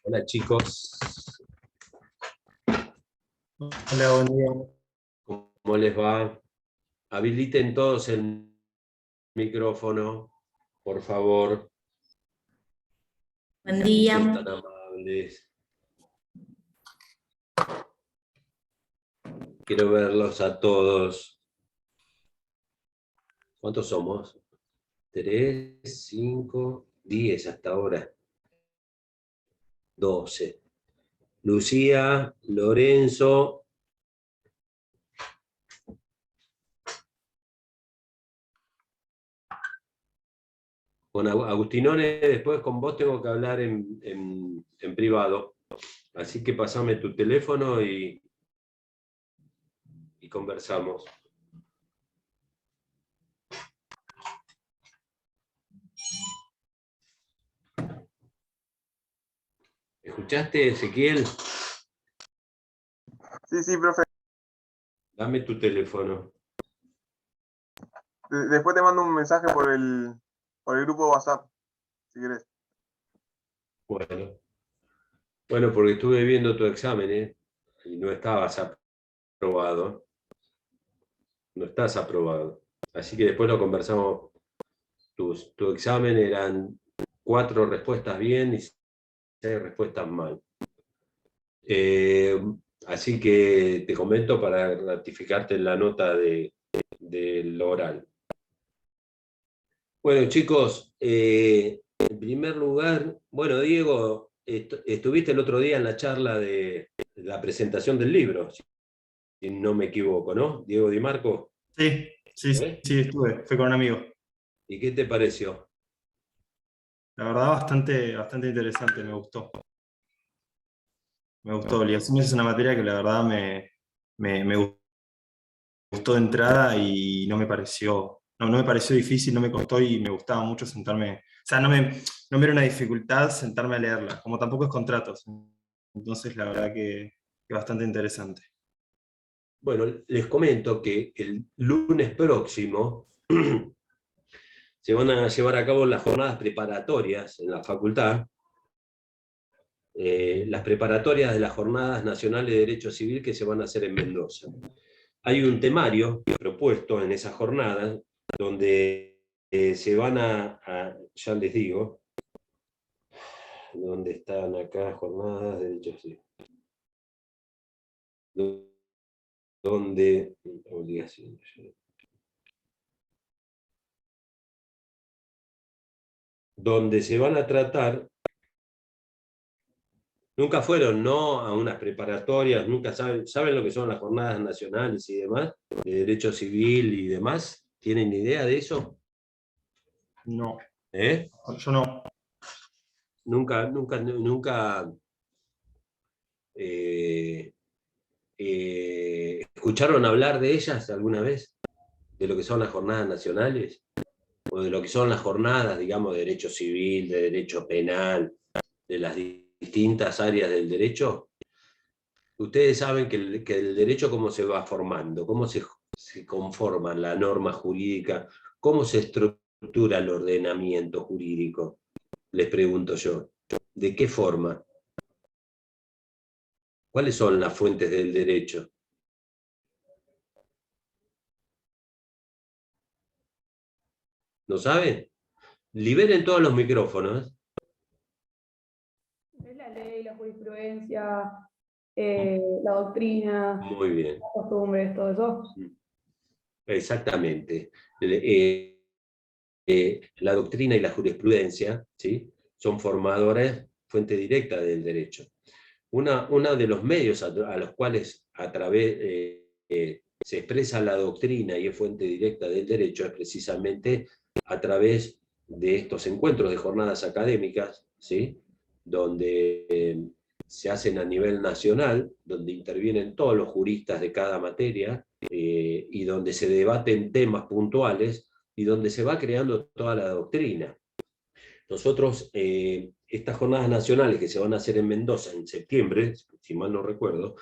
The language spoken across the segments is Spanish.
Hola chicos, Hola, buen día. ¿cómo les va? Habiliten todos el micrófono, por favor. Buen Si son día. tan amables. Quiero verlos a todos. ¿Cuántos somos? 3, 5, 10 hasta ahora. 12. Lucía, Lorenzo. Con Agustinone, después con vos tengo que hablar en privado. Así que pasame tu teléfono y conversamos. ¿Escuchaste, Ezequiel? Sí, profe. Dame tu teléfono. Después te mando un mensaje por el grupo de WhatsApp, si querés. Bueno, porque estuve viendo tu examen, ¿eh? Y no estabas aprobado. No estás aprobado. Así que después lo conversamos. Tu examen eran 4 respuestas bien y 6 respuestas mal. Así que te comento para ratificarte en la nota del oral. Bueno, chicos, en primer lugar, bueno, Diego, estuviste el otro día en la charla de la presentación del libro, si no me equivoco, ¿no? Diego Di Marco. Sí, ¿Eh? estuve, fue con un amigo. ¿Y qué te pareció? La verdad, bastante interesante, me gustó. Me gustó. Obligaciones es una materia que la verdad me gustó de entrada y no me pareció difícil, no me costó y me gustaba mucho sentarme. O sea, no me era una dificultad sentarme a leerla, como tampoco es contratos. Entonces, la verdad que bastante interesante. Bueno, les comento que el lunes próximo se van a llevar a cabo las jornadas preparatorias en la facultad, las preparatorias de las Jornadas Nacionales de Derecho Civil que se van a hacer en Mendoza. Hay un temario propuesto en esas jornadas donde se van ya les digo, ¿dónde están acá jornadas de derecho civil? Donde obligaciones. Donde se van a tratar, nunca fueron, ¿no?, a unas preparatorias, nunca saben lo que son las jornadas nacionales y demás, de derecho civil y demás. ¿Tienen idea de eso? No, ¿Eh? yo no. Nunca ¿escucharon hablar de ellas alguna vez? ¿De lo que son las jornadas nacionales? ¿O de lo que son las jornadas, digamos, de derecho civil, de derecho penal, de las distintas áreas del derecho? Ustedes saben que el derecho cómo se va formando, cómo se conforma la norma jurídica, cómo se estructura el ordenamiento jurídico, les pregunto yo. ¿De qué forma? ¿Cuáles son las fuentes del derecho? ¿No saben? Liberen todos los micrófonos. Es la ley, la jurisprudencia, la doctrina, Muy bien. las costumbres, todo eso. Exactamente. La doctrina y la jurisprudencia, ¿sí?, son formadores, fuente directa del derecho. Uno de los medios a los cuales se expresa la doctrina y es fuente directa del derecho es precisamente a través de estos encuentros de jornadas académicas, ¿sí?, donde se hacen a nivel nacional, donde intervienen todos los juristas de cada materia y donde se debaten temas puntuales y donde se va creando toda la doctrina. Nosotros, estas jornadas nacionales que se van a hacer en Mendoza en septiembre, si mal no recuerdo,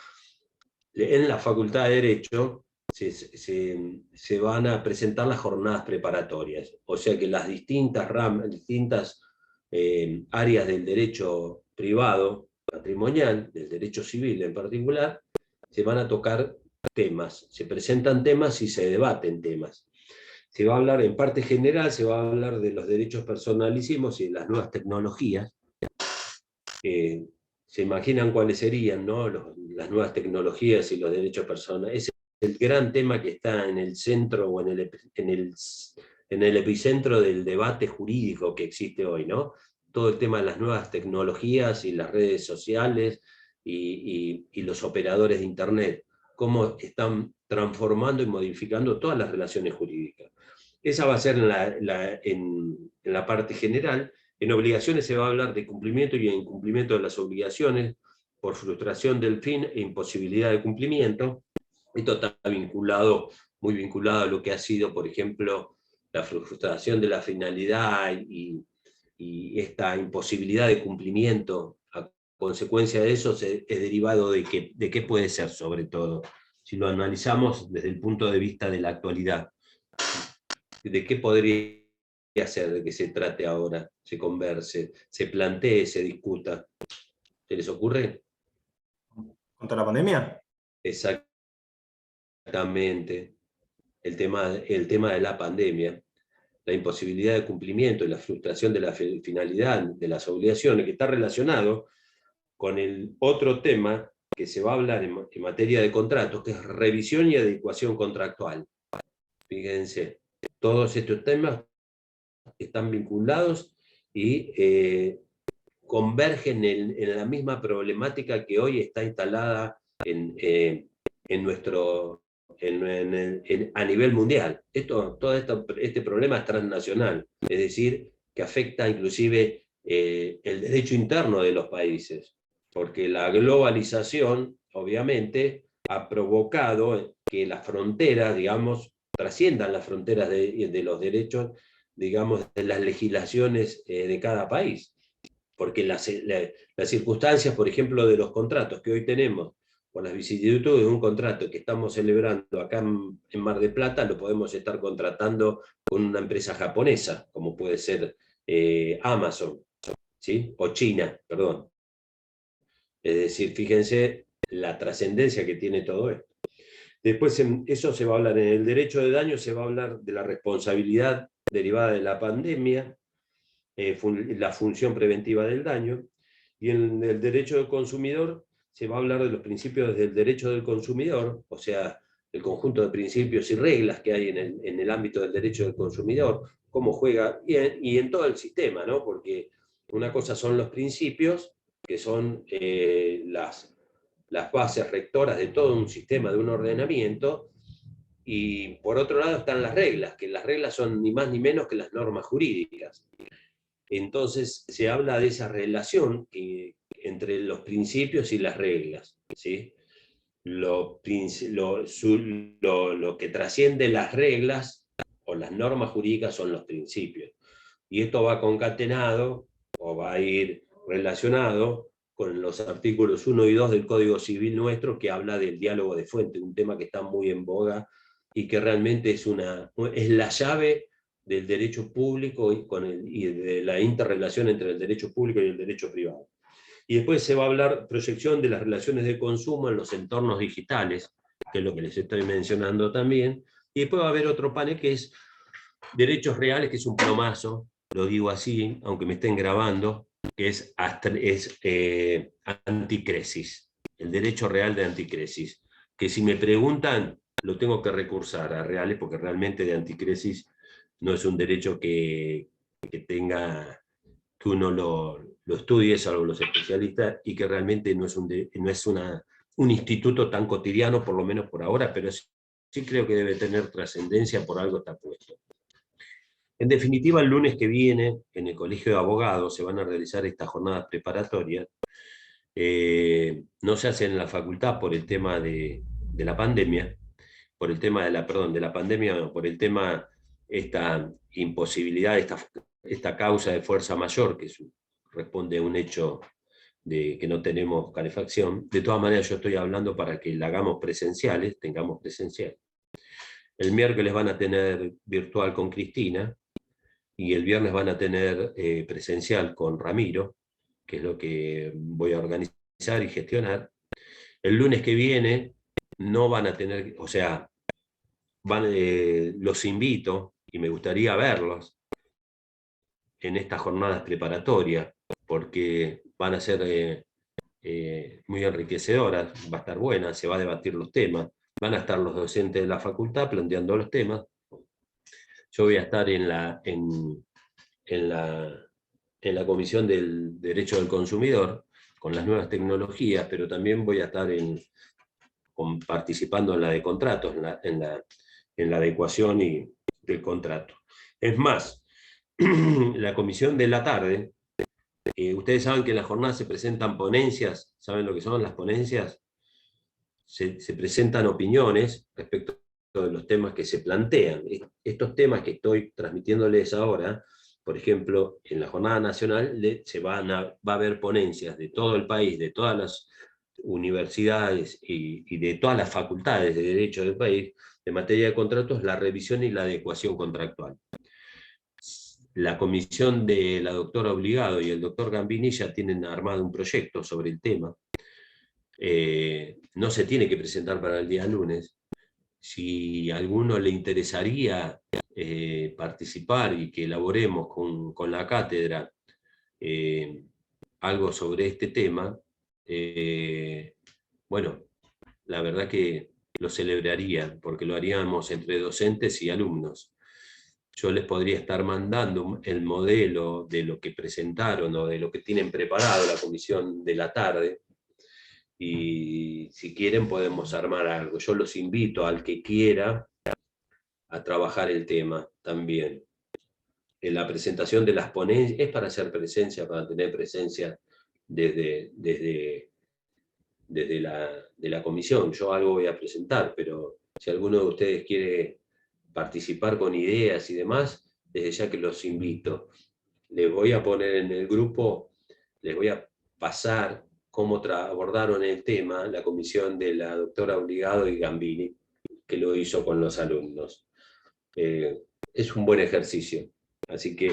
en la Facultad de Derecho se van a presentar las jornadas preparatorias. O sea que las distintas áreas del derecho privado, patrimonial, del derecho civil en particular, se van a tocar temas, se presentan temas y se debaten temas. Se va a hablar, en parte general, se va a hablar de los derechos personalísimos y de las nuevas tecnologías. Se imaginan cuáles serían, ¿no? Las nuevas tecnologías y los derechos personales. Ese es el gran tema que está en el centro o en el epicentro del debate jurídico que existe hoy, ¿no? Todo el tema de las nuevas tecnologías y las redes sociales y los operadores de Internet, cómo están transformando y modificando todas las relaciones jurídicas. Esa va a ser en la parte general. En obligaciones se va a hablar de cumplimiento y incumplimiento de las obligaciones por frustración del fin e imposibilidad de cumplimiento. Esto está muy vinculado a lo que ha sido, por ejemplo, la frustración de la finalidad y esta imposibilidad de cumplimiento. A consecuencia de eso es derivado de qué puede ser, sobre todo, si lo analizamos desde el punto de vista de la actualidad. ¿De qué podría ser de que se trate ahora, se converse, se plantee, se discuta? ¿Se les ocurre? ¿Contra la pandemia? Exactamente. El tema de la pandemia, la imposibilidad de cumplimiento y la frustración de la finalidad de las obligaciones, que está relacionado con el otro tema que se va a hablar en materia de contratos, que es revisión y adecuación contractual. Fíjense, todos estos temas están vinculados y convergen en la misma problemática que hoy está instalada a nivel mundial. Todo este problema es transnacional, es decir, que afecta inclusive el derecho interno de los países, porque la globalización, obviamente, ha provocado que las fronteras, digamos, trasciendan las fronteras de los derechos, digamos, de las legislaciones de cada país. Porque las circunstancias, por ejemplo, de los contratos que hoy tenemos, con las vicisitudes de un contrato que estamos celebrando acá en Mar del Plata, lo podemos estar contratando con una empresa japonesa, como puede ser Amazon, ¿sí? O China, perdón. Es decir, fíjense la trascendencia que tiene todo esto. Después, eso se va a hablar en el derecho de daño, se va a hablar de la responsabilidad derivada de la pandemia, la función preventiva del daño, y en el derecho del consumidor se va a hablar de los principios del derecho del consumidor, o sea, el conjunto de principios y reglas que hay en el ámbito del derecho del consumidor, cómo juega, y en todo el sistema, ¿no? Porque una cosa son los principios, que son las bases rectoras de todo un sistema, de un ordenamiento, y por otro lado están las reglas, que las reglas son ni más ni menos que las normas jurídicas. Entonces se habla de esa relación entre los principios y las reglas, ¿sí? Lo que trasciende las reglas o las normas jurídicas son los principios. Y esto va concatenado o va a ir relacionado con los artículos 1 y 2 del Código Civil nuestro, que habla del diálogo de fuente, un tema que está muy en boga y que realmente es la llave del derecho público y de la interrelación entre el derecho público y el derecho privado. Y después se va a hablar proyección de las relaciones de consumo en los entornos digitales, que es lo que les estoy mencionando también. Y después va a haber otro panel que es derechos reales, que es un plomazo, lo digo así, aunque me estén grabando, que es anticresis, el derecho real de anticresis, que si me preguntan, lo tengo que recursar a reales, porque realmente de anticresis no es un derecho que uno lo estudie, salvo los especialistas, y que realmente no es un instituto tan cotidiano, por lo menos por ahora, pero sí creo que debe tener trascendencia, por algo está puesto. En definitiva, el lunes que viene, en el Colegio de Abogados, se van a realizar estas jornadas preparatorias. No se hacen en la facultad por el tema de la pandemia, por el tema de la pandemia, por el tema, esta imposibilidad, esta causa de fuerza mayor, que responde a un hecho de que no tenemos calefacción. De todas maneras, yo estoy hablando para que la hagamos presenciales, tengamos presencial. El miércoles van a tener virtual con Cristina, y el viernes van a tener presencial con Ramiro, que es lo que voy a organizar organizar y gestionar. El lunes que viene no van a tener, o sea, los invito y me gustaría verlos en estas jornadas preparatorias, porque van a ser muy enriquecedoras, va a estar buena, se va a debatir los temas, van a estar los docentes de la facultad planteando los temas. Yo voy a estar en la Comisión del Derecho del Consumidor, con las nuevas tecnologías, pero también voy a estar participando en la de contratos, en la adecuación del contrato. Es más, la comisión de la tarde, ustedes saben que en la jornada se presentan ponencias. ¿Saben lo que son las ponencias? Se presentan opiniones respecto de los temas que se plantean. Estos temas que estoy transmitiéndoles ahora, por ejemplo, en la jornada nacional va a haber ponencias de todo el país, de todas las universidades y de todas las facultades de derecho del país, en materia de contratos, la revisión y la adecuación contractual. La comisión de la doctora Obligado y el doctor Gambini ya tienen armado un proyecto sobre el tema. No se tiene que presentar para el día lunes. Si a alguno le interesaría participar y que elaboremos con la cátedra algo sobre este tema, bueno, la verdad que lo celebraría, porque lo haríamos entre docentes y alumnos. Yo les podría estar mandando el modelo de lo que presentaron o de lo que tienen preparado la comisión de la tarde, y si quieren podemos armar algo. Yo los invito al que quiera a trabajar el tema también. En la presentación de las ponencias, es para hacer presencia, para tener presencia desde de la comisión. Yo algo voy a presentar, pero si alguno de ustedes quiere participar con ideas y demás, desde ya que los invito. Les voy a poner en el grupo, les voy a pasar cómo abordaron el tema la comisión de la doctora Obligado y Gambini, que lo hizo con los alumnos. Es un buen ejercicio, así que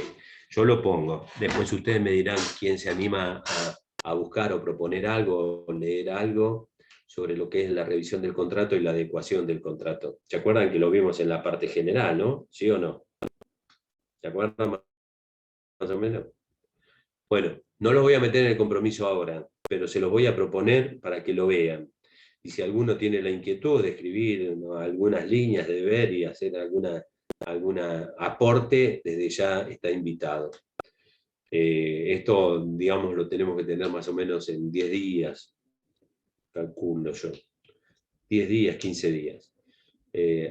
yo lo pongo. Después ustedes me dirán quién se anima a buscar o proponer algo, o leer algo sobre lo que es la revisión del contrato y la adecuación del contrato. ¿Se acuerdan que lo vimos en la parte general, no? ¿Sí o no? ¿Se acuerdan más o menos? Bueno, no los voy a meter en el compromiso ahora, pero se los voy a proponer para que lo vean. Y si alguno tiene la inquietud de escribir, ¿no?, algunas líneas, de ver y hacer alguna aporte, desde ya está invitado. Esto, digamos, lo tenemos que tener más o menos en 10 días, calculo yo. 10 días, 15 días.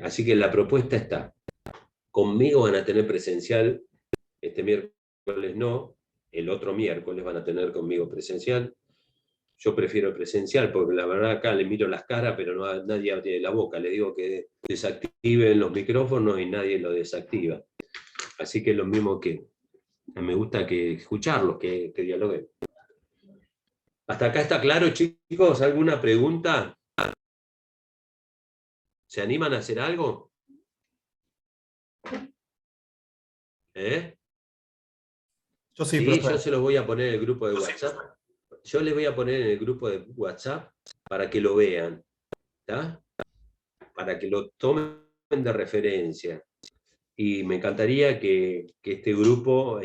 Así que la propuesta está. Conmigo van a tener presencial, este miércoles no, el otro miércoles van a tener conmigo presencial. Yo prefiero presencial porque la verdad acá le miro las caras, pero nadie abre la boca. Le digo que desactiven los micrófonos y nadie lo desactiva. Así que es lo mismo que me gusta que escucharlos, que dialoguen. ¿Hasta acá está claro, chicos? ¿Alguna pregunta? ¿Se animan a hacer algo? Yo sí, Sí, profe. yo se los voy a poner en el grupo de WhatsApp. Yo les voy a poner en el grupo de WhatsApp para que lo vean, ¿está? Para que lo tomen de referencia. Y me encantaría que este grupo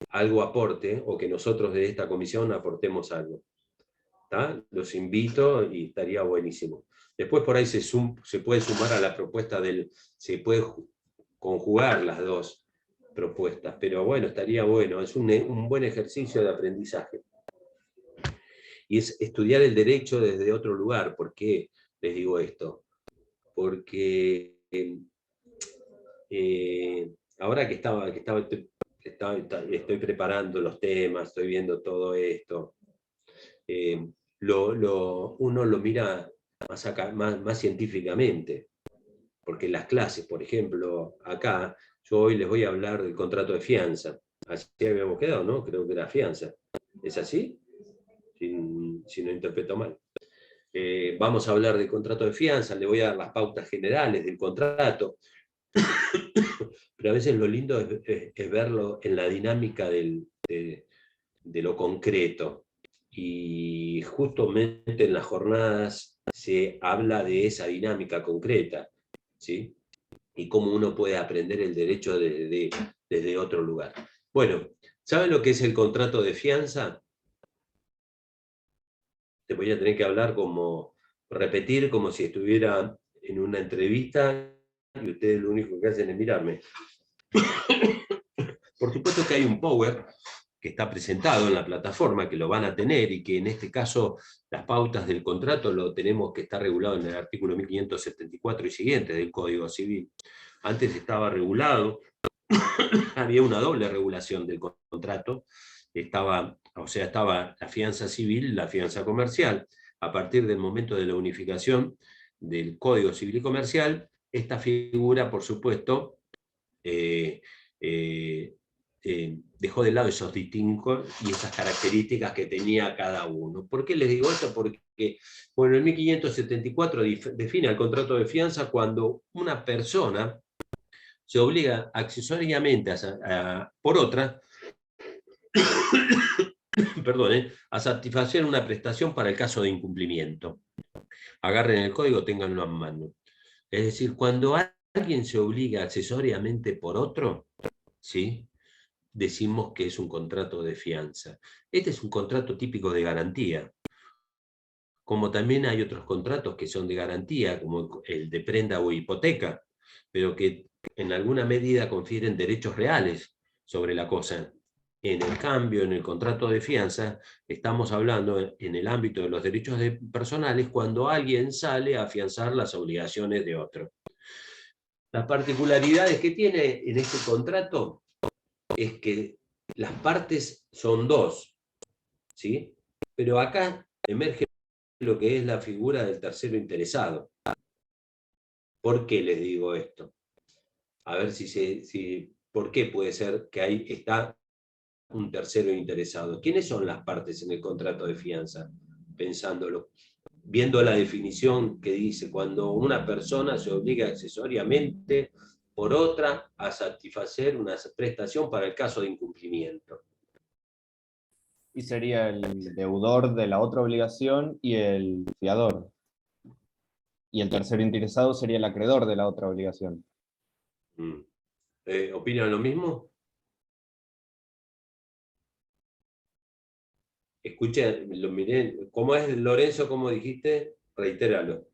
algo aporte, o que nosotros de esta comisión aportemos algo. ¿Está? Los invito y estaría buenísimo. Después por ahí se puede sumar a la propuesta se puede conjugar las dos propuestas, pero bueno, estaría bueno, es un buen ejercicio de aprendizaje. Y es estudiar el derecho desde otro lugar. ¿Por qué les digo esto? Porque ahora que estoy preparando los temas, estoy viendo todo esto, uno lo mira más científicamente, porque las clases, por ejemplo, acá, yo hoy les voy a hablar del contrato de fianza. Así habíamos quedado, ¿no? Creo que era fianza. ¿Es así? Si no interpreto mal. Vamos a hablar del contrato de fianza, le voy a dar las pautas generales del contrato, pero a veces lo lindo es verlo en la dinámica de lo concreto. Y justamente en las jornadas se habla de esa dinámica concreta, ¿sí? Y cómo uno puede aprender el derecho desde otro lugar. Bueno, ¿saben lo que es el contrato de fianza? Te voy a tener que repetir como si estuviera en una entrevista y ustedes lo único que hacen es mirarme. Por supuesto que hay un Power que está presentado en la plataforma, que lo van a tener y que en este caso las pautas del contrato lo tenemos que estar regulado en el artículo 1574 y siguientes del Código Civil. Antes estaba regulado, había una doble regulación del contrato, estaba la fianza civil y la fianza comercial. A partir del momento de la unificación del Código Civil y Comercial, esta figura, por supuesto, dejó de lado esos distintos y esas características que tenía cada uno. ¿Por qué les digo esto? Porque, bueno, el 1574 define el contrato de fianza cuando una persona se obliga accesoriamente por otra perdón, a satisfacer una prestación para el caso de incumplimiento. Agarren el código, ténganlo en mano. Es decir, cuando alguien se obliga accesoriamente por otro, ¿sí?, decimos que es un contrato de fianza. Este es un contrato típico de garantía. Como también hay otros contratos que son de garantía, como el de prenda o hipoteca, pero que en alguna medida confieren derechos reales sobre la cosa. En el cambio, en el contrato de fianza, estamos hablando en el ámbito de los derechos personales cuando alguien sale a afianzar las obligaciones de otro. Las particularidades que tiene en este contrato es que las partes son dos, ¿sí? Pero acá emerge lo que es la figura del tercero interesado. ¿Por qué les digo esto? A ver ¿por qué puede ser que ahí está un tercero interesado? ¿Quiénes son las partes en el contrato de fianza? Pensándolo, viendo la definición que dice, cuando una persona se obliga accesoriamente por otra a satisfacer una prestación para el caso de incumplimiento. Y sería el deudor de la otra obligación y el fiador. Y el tercero interesado sería el acreedor de la otra obligación. ¿Opinan lo mismo? Escuchen, lo miré. ¿Cómo es, Lorenzo, cómo dijiste? Reitéralo.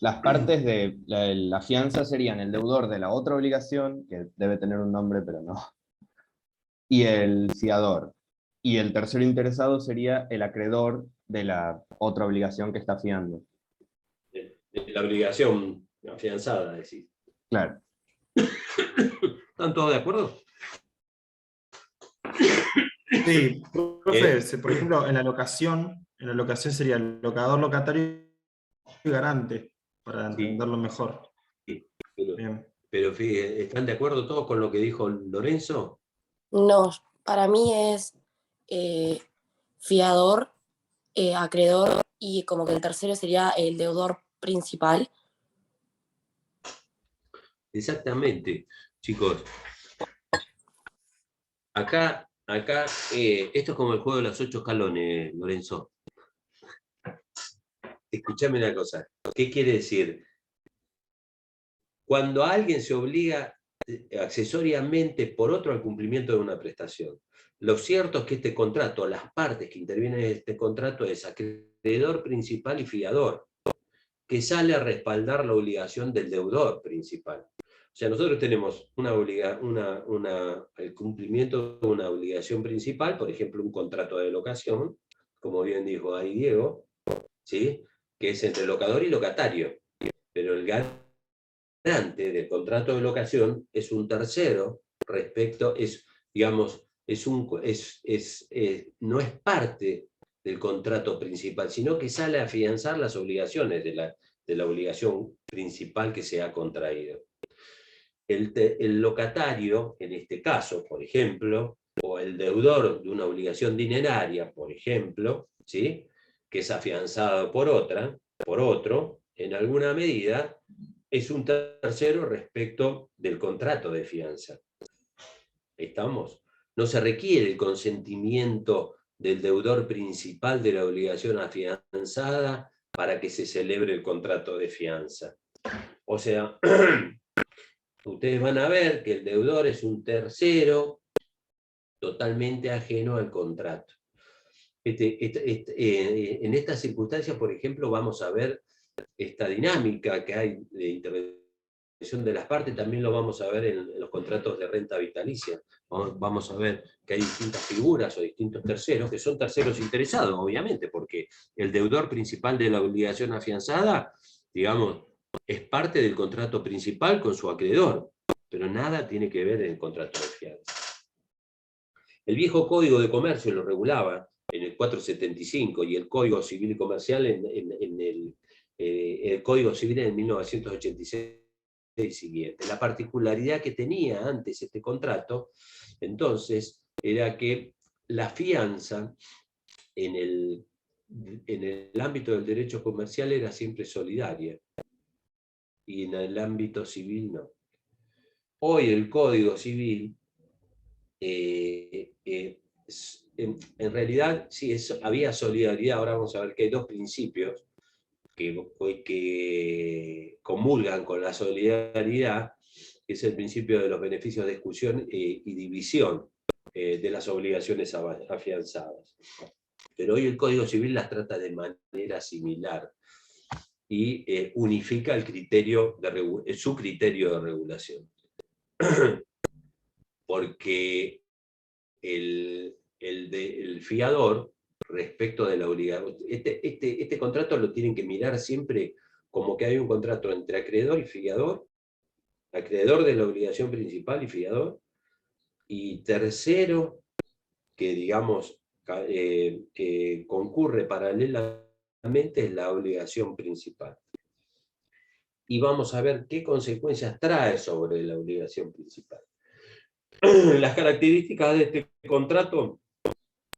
Las partes de la fianza serían el deudor de la otra obligación, que debe tener un nombre, pero no, y el fiador. Y el tercero interesado sería el acreedor de la otra obligación que está fiando. La obligación afianzada, decís. Claro. ¿Están todos de acuerdo? Sí, profe, por ejemplo, en la locación sería el locador, locatario y garante, para entenderlo mejor. Sí, Bien. pero fíjense, ¿están de acuerdo todos con lo que dijo Lorenzo? No, para mí es fiador, acreedor y como que el tercero sería el deudor principal. Exactamente, chicos. Acá, esto es como el juego de los 8 escalones, Lorenzo. Escuchame una cosa. ¿Qué quiere decir? Cuando alguien se obliga accesoriamente por otro al cumplimiento de una prestación. Lo cierto es que este contrato, las partes que intervienen en este contrato es acreedor principal y fiador, que sale a respaldar la obligación del deudor principal. O sea, nosotros tenemos el cumplimiento de una obligación principal, por ejemplo, un contrato de locación, como bien dijo ahí Diego, ¿sí?, que es entre locador y locatario. Pero el garante del contrato de locación es un tercero respecto, no es parte del contrato principal, sino que sale a afianzar las obligaciones de la obligación principal que se ha contraído. El locatario, en este caso, por ejemplo, o el deudor de una obligación dineraria, por ejemplo, ¿sí?, que es afianzado por otro, en alguna medida, es un tercero respecto del contrato de fianza. ¿Estamos? No se requiere el consentimiento del deudor principal de la obligación afianzada para que se celebre el contrato de fianza. O sea, ustedes van a ver que el deudor es un tercero totalmente ajeno al contrato. En estas circunstancias, por ejemplo, vamos a ver esta dinámica que hay de intervención de las partes, también lo vamos a ver en los contratos de renta vitalicia. Vamos a ver que hay distintas figuras o distintos terceros, que son terceros interesados, obviamente, porque el deudor principal de la obligación afianzada, digamos, es parte del contrato principal con su acreedor, pero nada tiene que ver en el contrato de fianza. El viejo Código de Comercio lo regulaba en el 475 y el Código Civil y Comercial en el Código Civil en 1986 y siguiente. La particularidad que tenía antes este contrato, entonces, era que la fianza en el ámbito del derecho comercial era siempre solidaria y en el ámbito civil no. Hoy el Código Civil en realidad sí, había solidaridad. Ahora vamos a ver que hay dos principios que comulgan con la solidaridad, que es el principio de los beneficios de exclusión y división de las obligaciones afianzadas. Pero hoy el Código Civil las trata de manera similar y unifica su criterio de regulación. Porque el fiador, respecto de la obligación, este contrato lo tienen que mirar siempre como que hay un contrato entre acreedor y fiador, acreedor de la obligación principal y fiador, y tercero, que digamos concurre paralelamente, es la obligación principal. Y vamos a ver qué consecuencias trae sobre la obligación principal. Las características de este contrato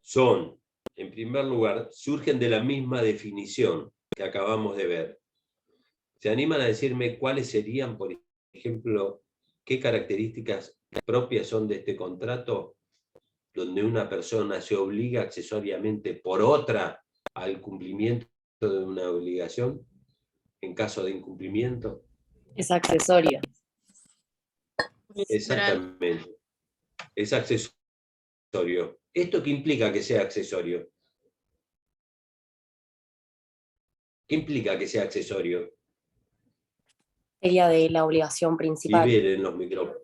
son, en primer lugar, surgen de la misma definición que acabamos de ver. ¿Se animan a decirme cuáles serían, por ejemplo, qué características propias son de este contrato donde una persona se obliga accesoriamente por otra al cumplimiento de una obligación en caso de incumplimiento? Es accesorio. Exactamente. Es accesorio. ¿Esto qué implica que sea accesorio? ¿Qué implica que sea accesorio? Sería de la obligación principal. Liberen los micrófonos.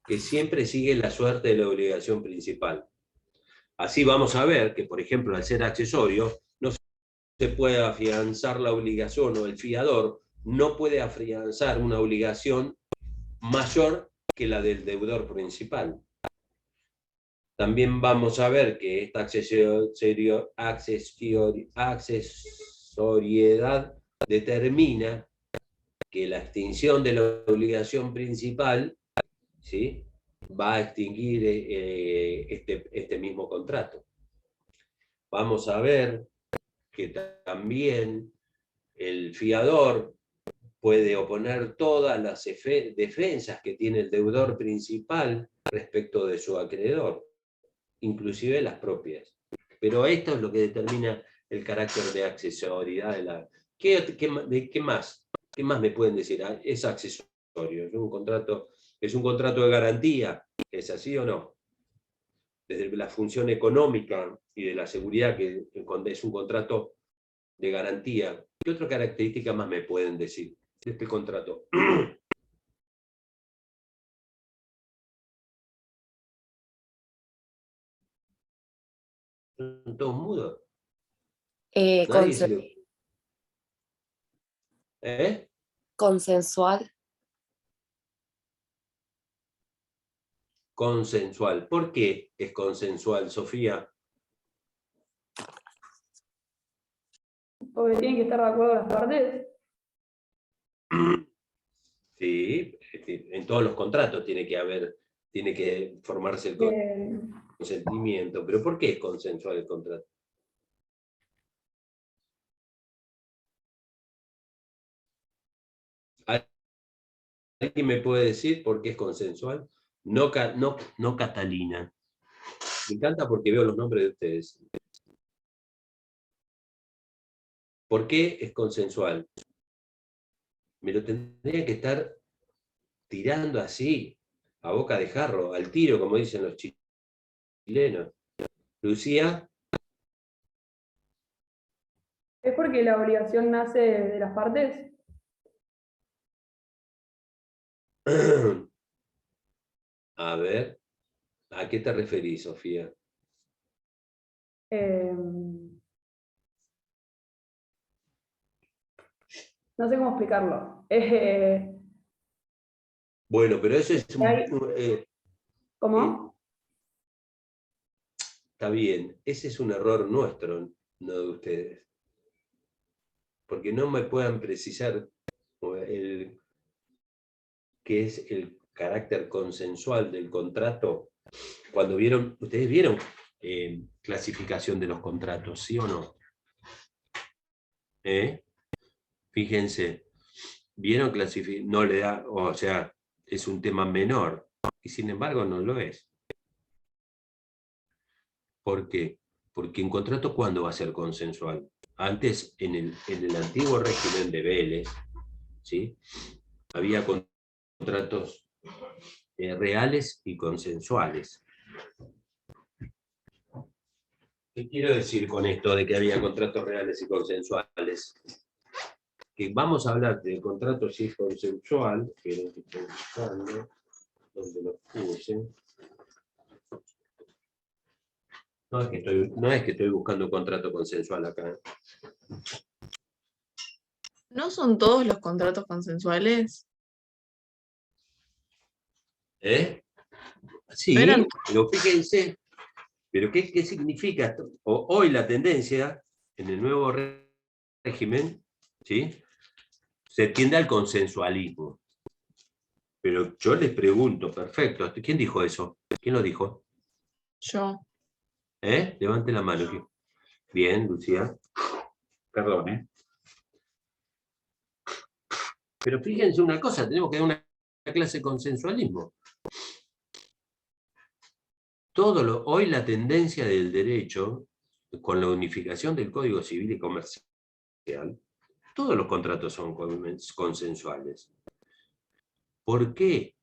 Que siempre sigue la suerte de la obligación principal. Así vamos a ver que, por ejemplo, al ser accesorio, no se puede afianzar la obligación, o el fiador no puede afianzar una obligación mayor que la del deudor principal. También vamos a ver que esta accesoriedad determina que la extinción de la obligación principal, ¿sí?, va a extinguir este mismo contrato. Vamos a ver que también el fiador puede oponer todas las defensas que tiene el deudor principal respecto de su acreedor, inclusive las propias. Pero esto es lo que determina el carácter de accesoriedad de la... ¿Qué más? ¿Qué más me pueden decir? Es accesorio, es un contrato de garantía, ¿es así o no? Desde la función económica y de la seguridad, que es un contrato de garantía. ¿Qué otra característica más me pueden decir de este contrato? ¿Son todos mudos? Nadie se le... ¿Eh? Consensual. Consensual. ¿Por qué es consensual, Sofía? Porque tienen que estar de acuerdo las partes. Sí, en todos los contratos tiene que formarse el consentimiento. ¿Pero por qué es consensual el contrato? ¿Alguien me puede decir por qué es consensual? No Catalina. Me encanta porque veo los nombres de ustedes. ¿Por qué es consensual? Me lo tendría que estar tirando así, a boca de jarro, al tiro, como dicen los chilenos. Lucía. ¿Es porque la obligación nace de las partes? A ver, ¿a qué te referís, Sofía? No sé cómo explicarlo. Bueno, pero eso es ¿Cómo? está bien, ese es un error nuestro, no de ustedes. Porque no me puedan precisar qué es el carácter consensual del contrato. Cuando vieron, ustedes vieron clasificación de los contratos, ¿sí o no? Fíjense, vieron clasificación, no le da, o sea, es un tema menor, y sin embargo no lo es. ¿Por qué? Porque un contrato, ¿cuándo va a ser consensual? Antes, en el antiguo régimen de Vélez, ¿sí? Había contratos reales y consensuales. ¿Qué quiero decir con esto de que había contratos reales y consensuales? Que vamos a hablar del contrato si es consensual, que es lo que estoy buscando, donde lo puse. No es que estoy buscando un contrato consensual acá. ¿No son todos los contratos consensuales? Sí, Eran- pero fíjense, pero ¿qué significa esto? Hoy la tendencia, en el nuevo régimen, ¿sí? Se tiende al consensualismo. Pero yo les pregunto, perfecto, ¿quién dijo eso? ¿Quién lo dijo? Yo. Levante la mano. Bien, Lucía. Perdón, Pero fíjense una cosa, tenemos que dar una clase de consensualismo. Hoy la tendencia del derecho, con la unificación del Código Civil y Comercial, todos los contratos son consensuales. ¿Por qué?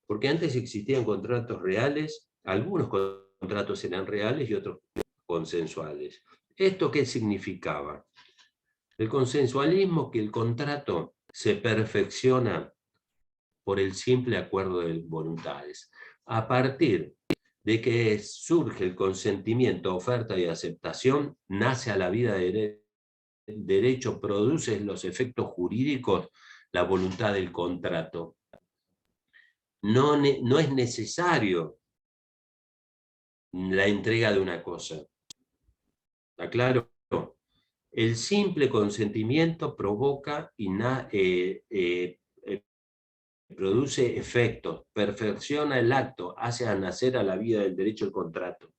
Porque antes existían contratos reales, algunos contratos eran reales y otros consensuales. ¿Esto qué significaba? El consensualismo, que el contrato se perfecciona por el simple acuerdo de voluntades. A partir de que surge el consentimiento, oferta y aceptación, nace a la vida de derecho, produce los efectos jurídicos la voluntad del contrato. No es necesario la entrega de una cosa. ¿Está claro? El simple consentimiento provoca y produce efectos, perfecciona el acto, hace nacer a la vida del derecho el contrato.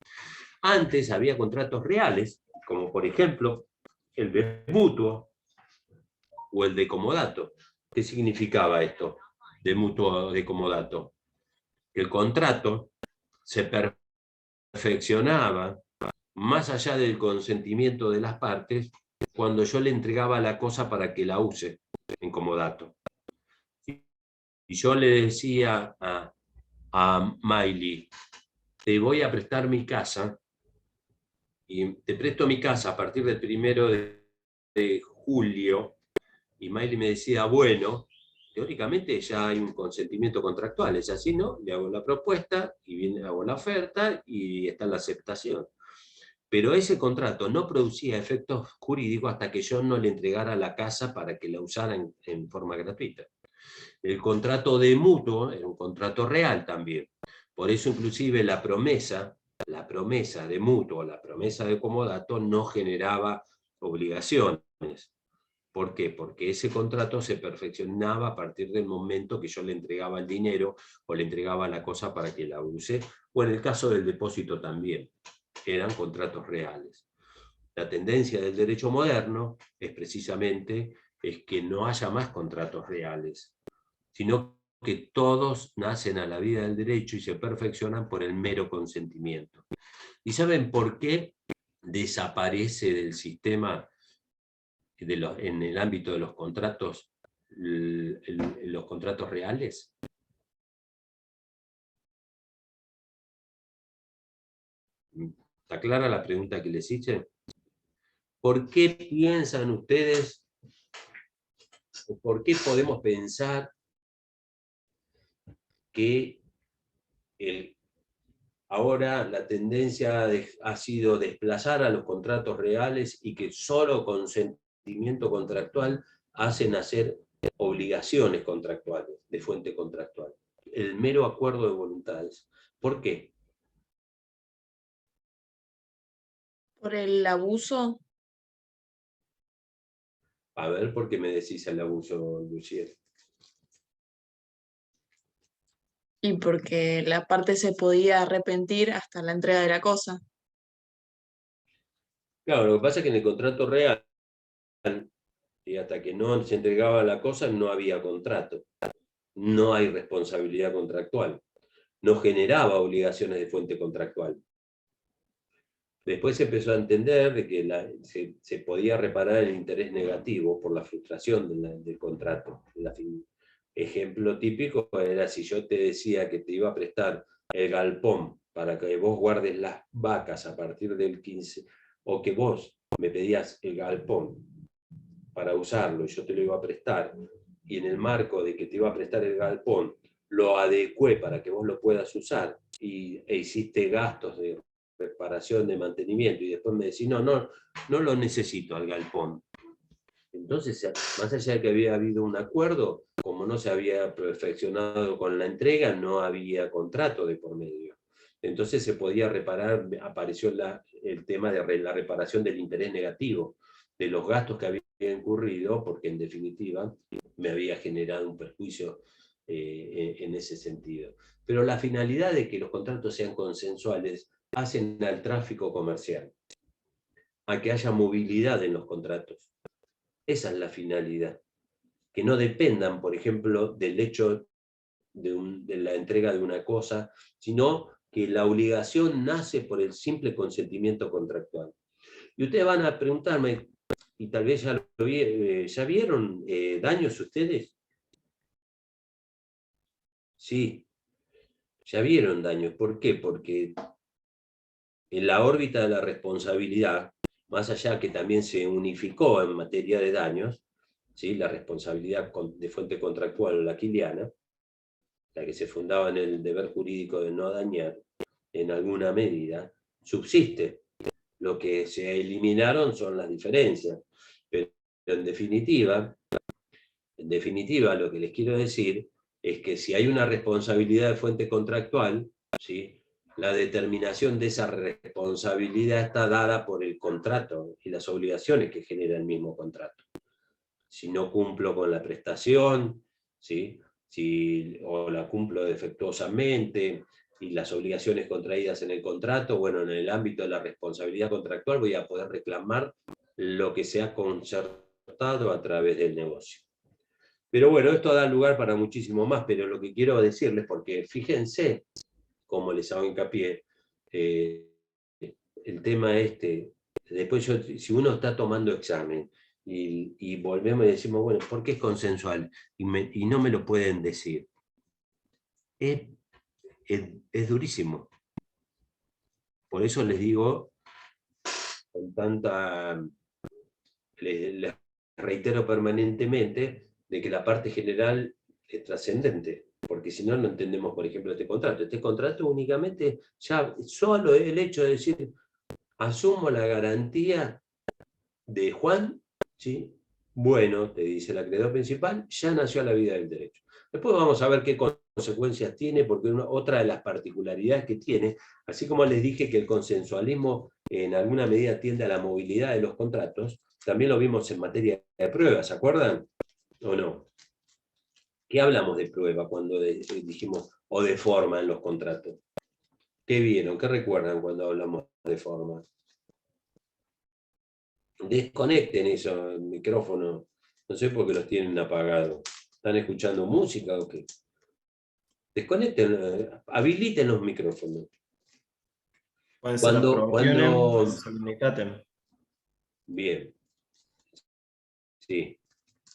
Antes había contratos reales, como por ejemplo el de mutuo o el de comodato. ¿Qué significaba esto de mutuo o de comodato? Que el contrato se perfeccionaba más allá del consentimiento de las partes cuando yo le entregaba la cosa para que la use en comodato. Y yo le decía a Miley, te voy a prestar mi casa, y te presto mi casa a partir del 1 de julio, y Miley me decía, bueno, teóricamente ya hay un consentimiento contractual, es así, ¿no? Le hago la propuesta, y hago la oferta, y está la aceptación. Pero ese contrato no producía efectos jurídicos hasta que yo no le entregara la casa para que la usara en forma gratuita. El contrato de mutuo era un contrato real también. Por eso inclusive la promesa de mutuo, la promesa de comodato no generaba obligaciones. ¿Por qué? Porque ese contrato se perfeccionaba a partir del momento que yo le entregaba el dinero o le entregaba la cosa para que la use, o en el caso del depósito también, eran contratos reales. La tendencia del derecho moderno es precisamente que no haya más contratos reales, sino que todos nacen a la vida del derecho y se perfeccionan por el mero consentimiento. ¿Y saben por qué desaparece del sistema en el ámbito de los contratos, los contratos reales? ¿Está clara la pregunta que les hice? ¿Por qué piensan ustedes, o por qué podemos pensar que ahora la tendencia ha sido desplazar a los contratos reales y que solo consentimiento contractual hacen nacer obligaciones contractuales, de fuente contractual? El mero acuerdo de voluntades. ¿Por qué? Por el abuso. A ver, ¿por qué me decís el abuso, Lucía? Y porque la parte se podía arrepentir hasta la entrega de la cosa. Claro, lo que pasa es que en el contrato real, y hasta que no se entregaba la cosa, no había contrato. No hay responsabilidad contractual. No generaba obligaciones de fuente contractual. Después se empezó a entender de que se podía reparar el interés negativo por la frustración del contrato. Ejemplo típico era si yo te decía que te iba a prestar el galpón para que vos guardes las vacas a partir del 15, o que vos me pedías el galpón para usarlo y yo te lo iba a prestar, y en el marco de que te iba a prestar el galpón, lo adecué para que vos lo puedas usar e hiciste gastos de reparación, de mantenimiento, y después me decís, no lo necesito al galpón. Entonces, más allá de que había habido un acuerdo, como no se había perfeccionado con la entrega, no había contrato de por medio. Entonces se podía reparar, apareció el tema de la reparación del interés negativo, de los gastos que había incurrido, porque en definitiva me había generado un perjuicio en ese sentido. Pero la finalidad de que los contratos sean consensuales hacen al tráfico comercial, a que haya movilidad en los contratos. Esa es la finalidad. Que no dependan, por ejemplo, del hecho de la entrega de una cosa, sino que la obligación nace por el simple consentimiento contractual. Y ustedes van a preguntarme, y tal vez ¿ya vieron daños ustedes? Sí, ya vieron daños. ¿Por qué? Porque en la órbita de la responsabilidad, más allá que también se unificó en materia de daños, ¿sí? La responsabilidad de fuente contractual o la quiliana, la que se fundaba en el deber jurídico de no dañar, en alguna medida, subsiste. Lo que se eliminaron son las diferencias. Pero en definitiva, lo que les quiero decir es que si hay una responsabilidad de fuente contractual, ¿sí? La determinación de esa responsabilidad está dada por el contrato y las obligaciones que genera el mismo contrato. Si no cumplo con la prestación, ¿sí? O la cumplo defectuosamente, y las obligaciones contraídas en el contrato, bueno, en el ámbito de la responsabilidad contractual voy a poder reclamar lo que se ha concertado a través del negocio. Pero bueno, esto da lugar para muchísimo más, pero lo que quiero decirles, porque fíjense cómo les hago hincapié, el tema después si uno está tomando examen, y volvemos y decimos, bueno, ¿por qué es consensual? Y no me lo pueden decir. Es durísimo. Por eso les digo, con tanta, les reitero permanentemente, de que la parte general es trascendente, porque si no, no entendemos, por ejemplo, este contrato. Este contrato únicamente, ya solo el hecho de decir, asumo la garantía de Juan, ¿sí? Bueno, te dice el acreedor principal, ya nació a la vida del derecho. Después vamos a ver qué consecuencias tiene, porque otra de las particularidades que tiene, así como les dije que el consensualismo en alguna medida tiende a la movilidad de los contratos, también lo vimos en materia de pruebas, ¿se acuerdan? ¿O no? ¿Qué hablamos de prueba cuando dijimos o de forma en los contratos? ¿Qué vieron? ¿Qué recuerdan cuando hablamos de forma? Desconecten eso, el micrófono. No sé por qué los tienen apagados. ¿Están escuchando música o qué? Desconecten, habiliten los micrófonos. Pueden ser Cuando- aprobaciones, solemnitatem. Bien, sí.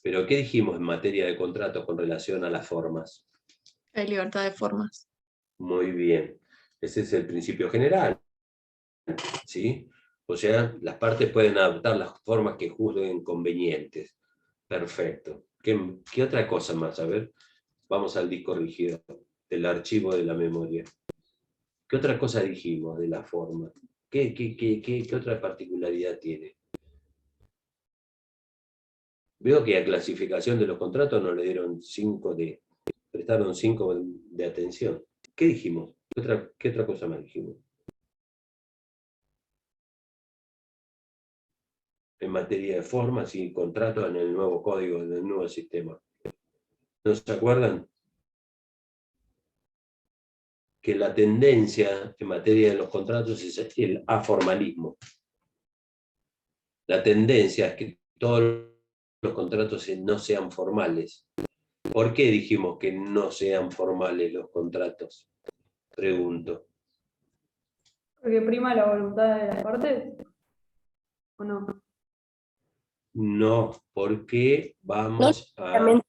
Pero ¿qué dijimos en materia de contratos con relación a las formas? Hay libertad de formas. Muy bien. Ese es el principio general, ¿sí? O sea, las partes pueden adoptar las formas que juzguen convenientes. Perfecto. ¿Qué otra cosa más? A ver, vamos al disco rígido, del archivo de la memoria. ¿Qué otra cosa dijimos de la forma? ¿Qué otra particularidad tiene? Veo que a clasificación de los contratos nos le dieron 5 prestaron 5 de atención. ¿Qué dijimos? ¿Qué otra cosa más dijimos? En materia de formas y contratos en el nuevo código, en el nuevo sistema. ¿No se acuerdan? Que la tendencia en materia de los contratos es el aformalismo. La tendencia es que todos los contratos no sean formales. ¿Por qué dijimos que no sean formales los contratos? Pregunto. Porque prima la voluntad de las partes, ¿o no? No, porque vamos a... Obviamente,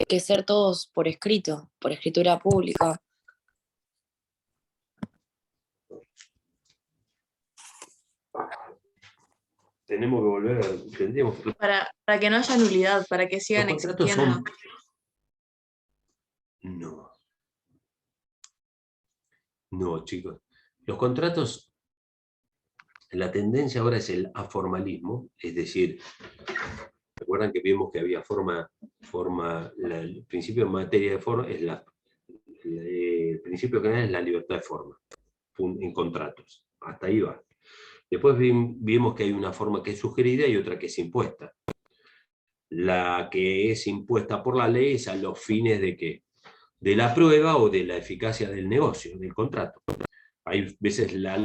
que ser todos por escrito, por escritura pública. Tenemos que volver a... Tendríamos que... Para que no haya nulidad, para que Los sigan contratos existiendo. son... No. No, chicos. Los contratos, la tendencia ahora es el aformalismo, es decir, recuerdan que vimos que había el principio en materia de forma, el principio general es la libertad de forma, en contratos. Hasta ahí va. Después vimos que hay una forma que es sugerida y otra que es impuesta. La que es impuesta por la ley es a los fines de ¿qué? De la prueba o de la eficacia del negocio, del contrato. Hay veces la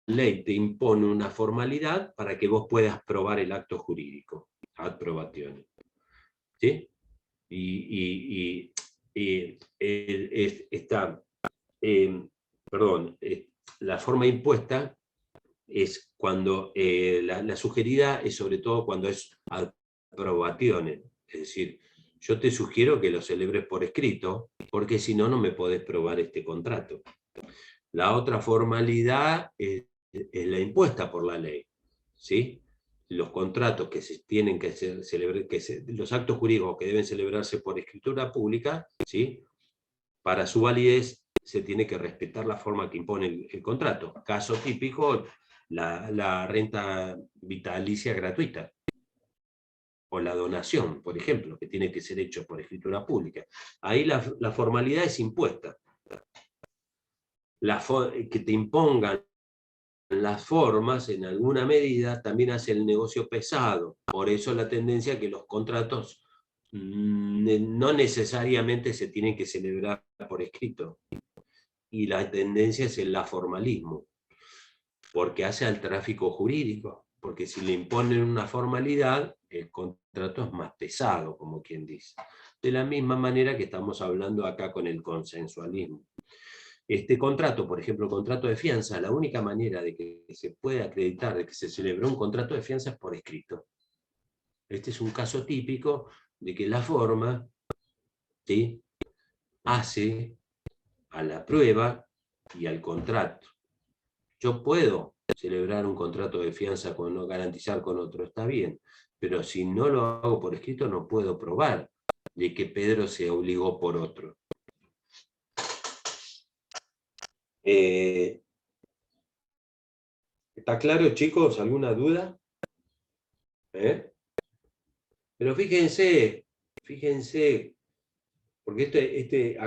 ley te impone una formalidad para que vos puedas probar el acto jurídico, ad probationem. ¿Sí? La forma impuesta es cuando la sugerida es sobre todo cuando es ad probationem, es decir, yo te sugiero que lo celebres por escrito, porque si no, no me podés probar este contrato. La otra formalidad es la impuesta por la ley, ¿sí? Los contratos que se tienen que celebrar, los actos jurídicos que deben celebrarse por escritura pública, ¿sí? Para su validez se tiene que respetar la forma que impone el contrato. Caso típico, la renta vitalicia gratuita, o la donación, por ejemplo, que tiene que ser hecho por escritura pública. Ahí la formalidad es impuesta. Que te impongan las formas, en alguna medida, también hace el negocio pesado. Por eso la tendencia a que los contratos no necesariamente se tienen que celebrar por escrito. Y la tendencia es el formalismo, porque hace al tráfico jurídico. Porque si le imponen una formalidad, el contrato es más pesado, como quien dice. De la misma manera que estamos hablando acá con el consensualismo. Este contrato, por ejemplo, el contrato de fianza, la única manera de que se pueda acreditar de que se celebró un contrato de fianza es por escrito. Este es un caso típico de que la forma, ¿sí?, hace a la prueba y al contrato. Yo puedo celebrar un contrato de fianza con no garantizar con otro, está bien, pero si no lo hago por escrito no puedo probar de que Pedro se obligó por otro. ¿Está claro, chicos? ¿Alguna duda? Pero fíjense, porque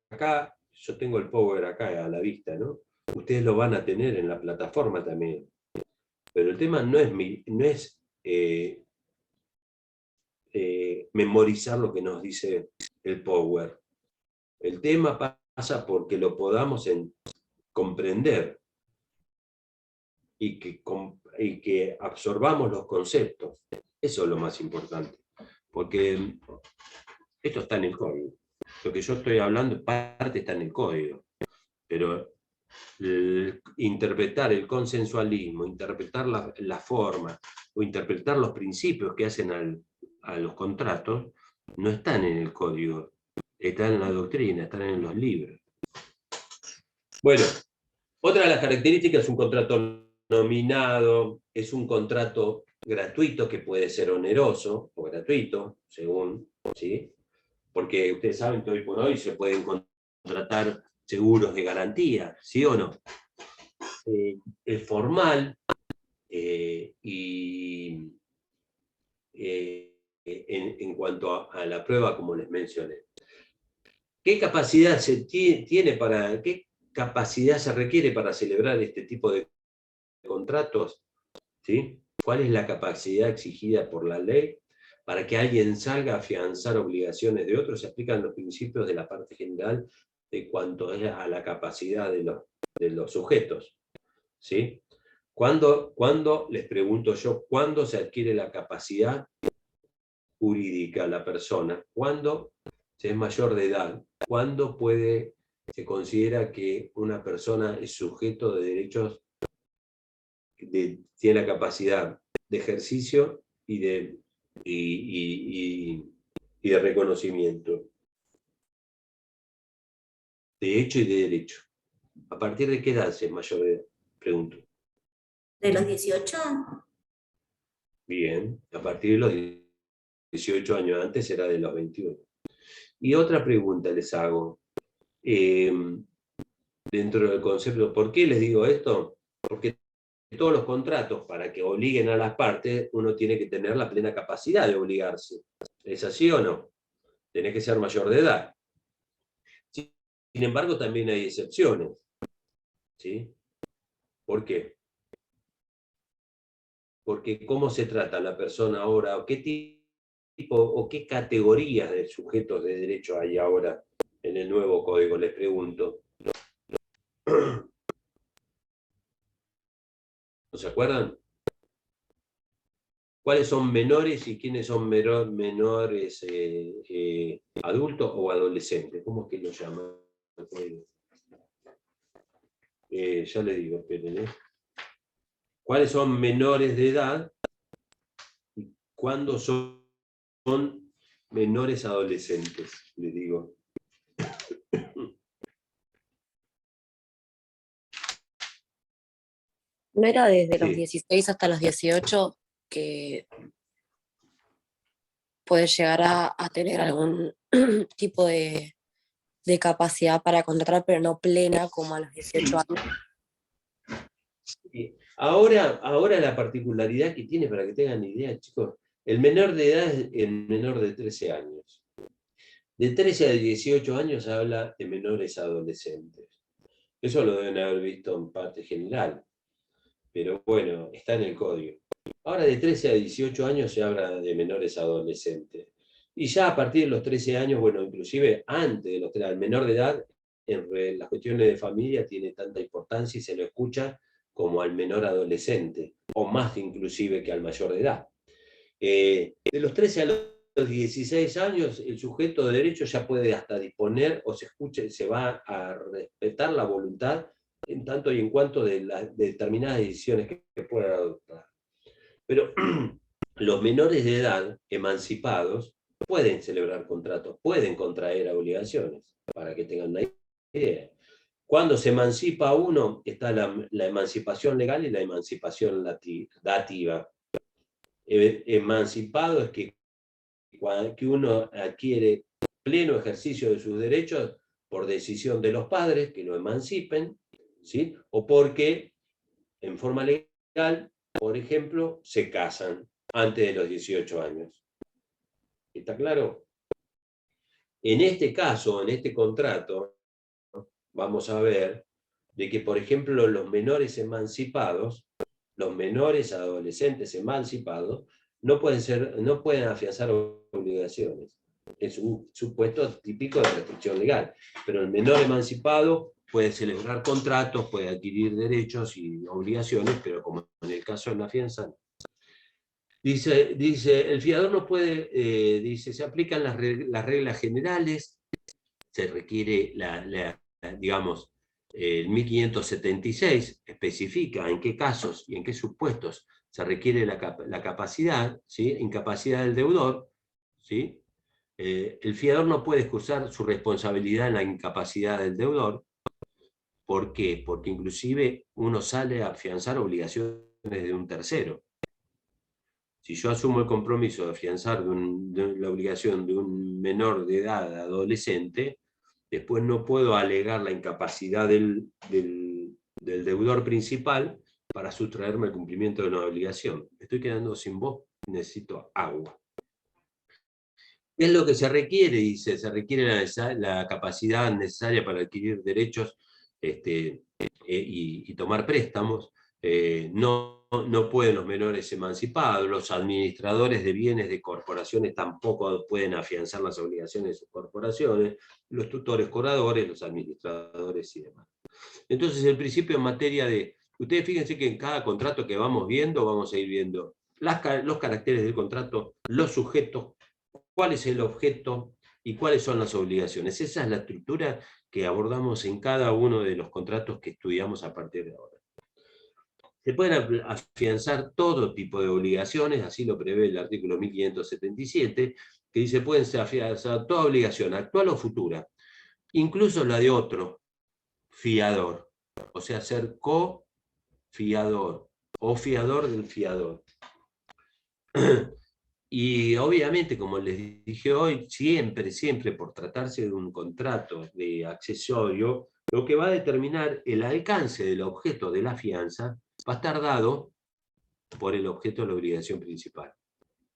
acá, yo tengo el Power acá a la vista, ¿no? Ustedes lo van a tener en la plataforma también. Pero el tema no es memorizar lo que nos dice el Power. El tema pasa porque lo podamos comprender y que absorbamos los conceptos. Eso es lo más importante. Porque esto está en el código. Lo que yo estoy hablando, parte está en el código, pero interpretar el consensualismo, interpretar la forma, o interpretar los principios que hacen a los contratos, no están en el código, están en la doctrina, están en los libros. Bueno, otra de las características es un contrato nominado, es un contrato gratuito que puede ser oneroso o gratuito, según, ¿sí? Porque ustedes saben que hoy por hoy se pueden contratar seguros de garantía, ¿sí o no? Es formal y en cuanto a la prueba, como les mencioné. ¿Qué capacidad qué capacidad se requiere para celebrar este tipo de contratos? ¿Sí? ¿Cuál es la capacidad exigida por la ley? Para que alguien salga a afianzar obligaciones de otros, se aplican los principios de la parte general de cuanto es a la capacidad de los sujetos. ¿Sí? ¿Cuándo, les pregunto yo, cuándo se adquiere la capacidad jurídica la persona? ¿Cuándo se es mayor de edad? ¿Cuándo se considera que una persona es sujeto de derechos, tiene la capacidad de ejercicio y de reconocimiento? De hecho y de derecho. ¿A partir de qué edad se es mayor de edad? Pregunto. ¿De los 18? Bien, a partir de los 18 años, antes era de los 21. Y otra pregunta les hago. Dentro del concepto, ¿por qué les digo esto? Porque todos los contratos, para que obliguen a las partes, uno tiene que tener la plena capacidad de obligarse. ¿Es así o no? Tenés que ser mayor de edad. Sin embargo, también hay excepciones. ¿Sí? ¿Por qué? Porque ¿cómo se trata la persona ahora? ¿O qué tipo o qué categorías de sujetos de derecho hay ahora en el nuevo código? Les pregunto. ¿No se acuerdan? ¿Cuáles son menores y quiénes son menores adultos o adolescentes? ¿Cómo es que lo llaman? Ya les digo, esperen. ¿Cuáles son menores de edad y cuándo son menores adolescentes? Les digo. ¿No era desde los Sí. 16 hasta los 18 que puedes llegar a tener algún tipo de capacidad para contratar, pero no plena como a los 18 años? Ahora la particularidad que tiene, para que tengan idea, chicos, el menor de edad es el menor de 13 años. De 13 a 18 años habla de menores adolescentes. Eso lo deben haber visto en parte general, pero bueno, está en el código. Ahora de 13 a 18 años se habla de menores adolescentes. Y ya a partir de los 13 años, bueno, inclusive antes de los 13, al menor de edad, en las cuestiones de familia tiene tanta importancia y se lo escucha como al menor adolescente, o más inclusive que al mayor de edad. De los 13 a los 16 años, el sujeto de derecho ya puede hasta disponer o se va a respetar la voluntad en tanto y en cuanto de determinadas decisiones que pueda adoptar. Pero los menores de edad, emancipados, pueden celebrar contratos, pueden contraer obligaciones, para que tengan una idea. Cuando se emancipa uno, está la emancipación legal y la emancipación dativa. Emancipado es que uno adquiere pleno ejercicio de sus derechos por decisión de los padres que lo emancipen, ¿sí? O porque en forma legal, por ejemplo, se casan antes de los 18 años. ¿Está claro? En este caso, en este contrato, vamos a ver de que, por ejemplo, los menores emancipados, los menores adolescentes emancipados, no pueden afianzar obligaciones. Es un supuesto típico de restricción legal. Pero el menor emancipado puede celebrar contratos, puede adquirir derechos y obligaciones, pero como en el caso de la fianza, no. Dice, el fiador no puede, se aplican las reglas generales se requiere, digamos, el 1576 especifica en qué casos y en qué supuestos se requiere la capacidad, ¿sí? Incapacidad del deudor, ¿sí? El fiador no puede excusar su responsabilidad en la incapacidad del deudor. ¿Por qué? Porque inclusive uno sale a afianzar obligaciones de un tercero. Si yo asumo el compromiso de afianzar la obligación de un menor de edad adolescente, después no puedo alegar la incapacidad del deudor principal para sustraerme el cumplimiento de una obligación. Me estoy quedando sin voz, necesito agua. ¿Qué es lo que se requiere? Dice, se requiere la capacidad necesaria para adquirir derechos y tomar préstamos. No pueden los menores emancipados, los administradores de bienes de corporaciones tampoco pueden afianzar las obligaciones de sus corporaciones, los tutores curadores, los administradores y demás. Entonces el principio en materia de... Ustedes fíjense que en cada contrato que vamos viendo, vamos a ir viendo los caracteres del contrato, los sujetos, cuál es el objeto y cuáles son las obligaciones. Esa es la estructura que abordamos en cada uno de los contratos que estudiamos a partir de ahora. Se pueden afianzar todo tipo de obligaciones, así lo prevé el artículo 1577, que dice pueden ser afianzar toda obligación, actual o futura, incluso la de otro fiador, o sea, ser co-fiador o fiador del fiador. Y obviamente, como les dije hoy, siempre por tratarse de un contrato de accesorio, lo que va a determinar el alcance del objeto de la fianza va a estar dado por el objeto de la obligación principal.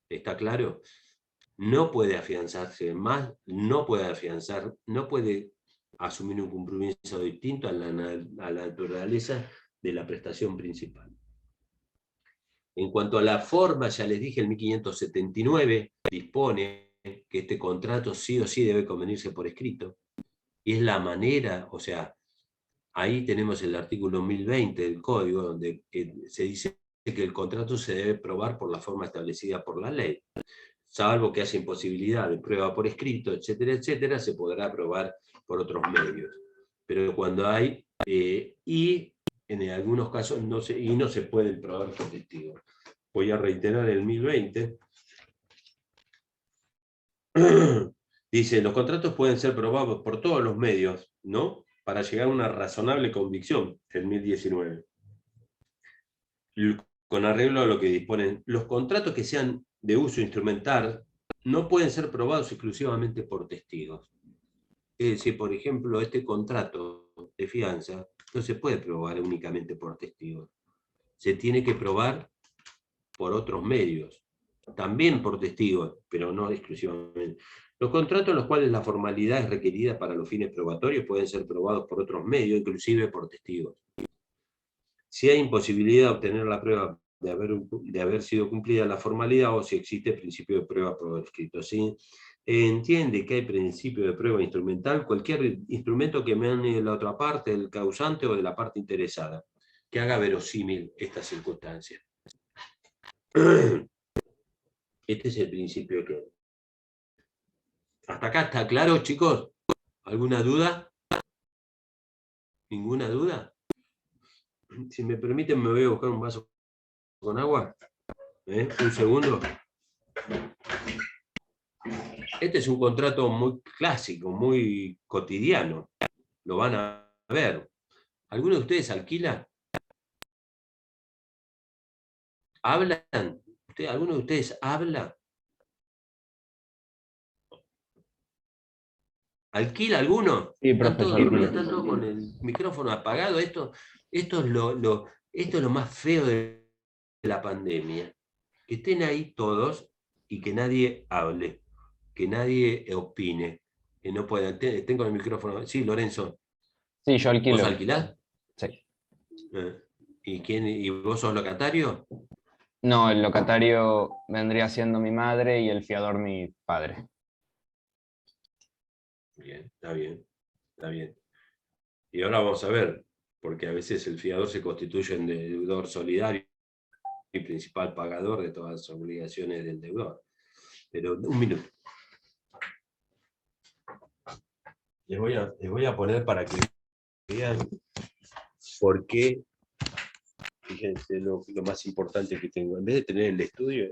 ¿Está claro? No puede afianzarse más, no puede asumir un compromiso distinto a la naturaleza de la prestación principal. En cuanto a la forma, ya les dije, el 1579 dispone que este contrato sí o sí debe convenirse por escrito, y es la manera, o sea, ahí tenemos el artículo 1020 del Código, donde se dice que el contrato se debe probar por la forma establecida por la ley. Salvo que haya imposibilidad de prueba por escrito, etcétera, etcétera, se podrá probar por otros medios. Pero cuando hay, y en algunos casos no se pueden probar por testigos. Voy a reiterar el 1020. Dice, los contratos pueden ser probados por todos los medios, ¿no? Para llegar a una razonable convicción, el 1019. Con arreglo a lo que disponen, los contratos que sean de uso instrumental no pueden ser probados exclusivamente por testigos. Es decir, por ejemplo, este contrato de fianza no se puede probar únicamente por testigos. Se tiene que probar por otros medios, también por testigos, pero no exclusivamente. Los contratos en los cuales la formalidad es requerida para los fines probatorios pueden ser probados por otros medios, inclusive por testigos. Si hay imposibilidad de obtener la prueba de haber sido cumplida la formalidad o si existe principio de prueba por escrito. ¿Sí? Entiende que hay principio de prueba instrumental, cualquier instrumento que emane de la otra parte, del causante o de la parte interesada, que haga verosímil esta circunstancia. Este es el principio que... ¿Hasta acá está claro, chicos? ¿Alguna duda? ¿Ninguna duda? Si me permiten, me voy a buscar un vaso con agua. Un segundo. Este es un contrato muy clásico, muy cotidiano. Lo van a ver. ¿Alguno de ustedes alquila? ¿Hablan? ¿Alguno de ustedes habla? ¿Alquila alguno? Sí, ¿Están profesor. están todos con el micrófono apagado? Esto es lo más feo de la pandemia. Que estén ahí todos y que nadie hable, que nadie opine, que no puedan. Tengo el micrófono. Sí, Lorenzo. Sí, yo alquilo. ¿Vos alquilás? Sí. ¿Y vos sos locatario? No, el locatario vendría siendo mi madre y el fiador mi padre. Bien, está bien, está bien. Y ahora vamos a ver, porque a veces el fiador se constituye en deudor solidario y principal pagador de todas las obligaciones del deudor. Pero un minuto. Les voy a poner para que vean por qué. Fíjense lo más importante que tengo. En vez de tener el estudio,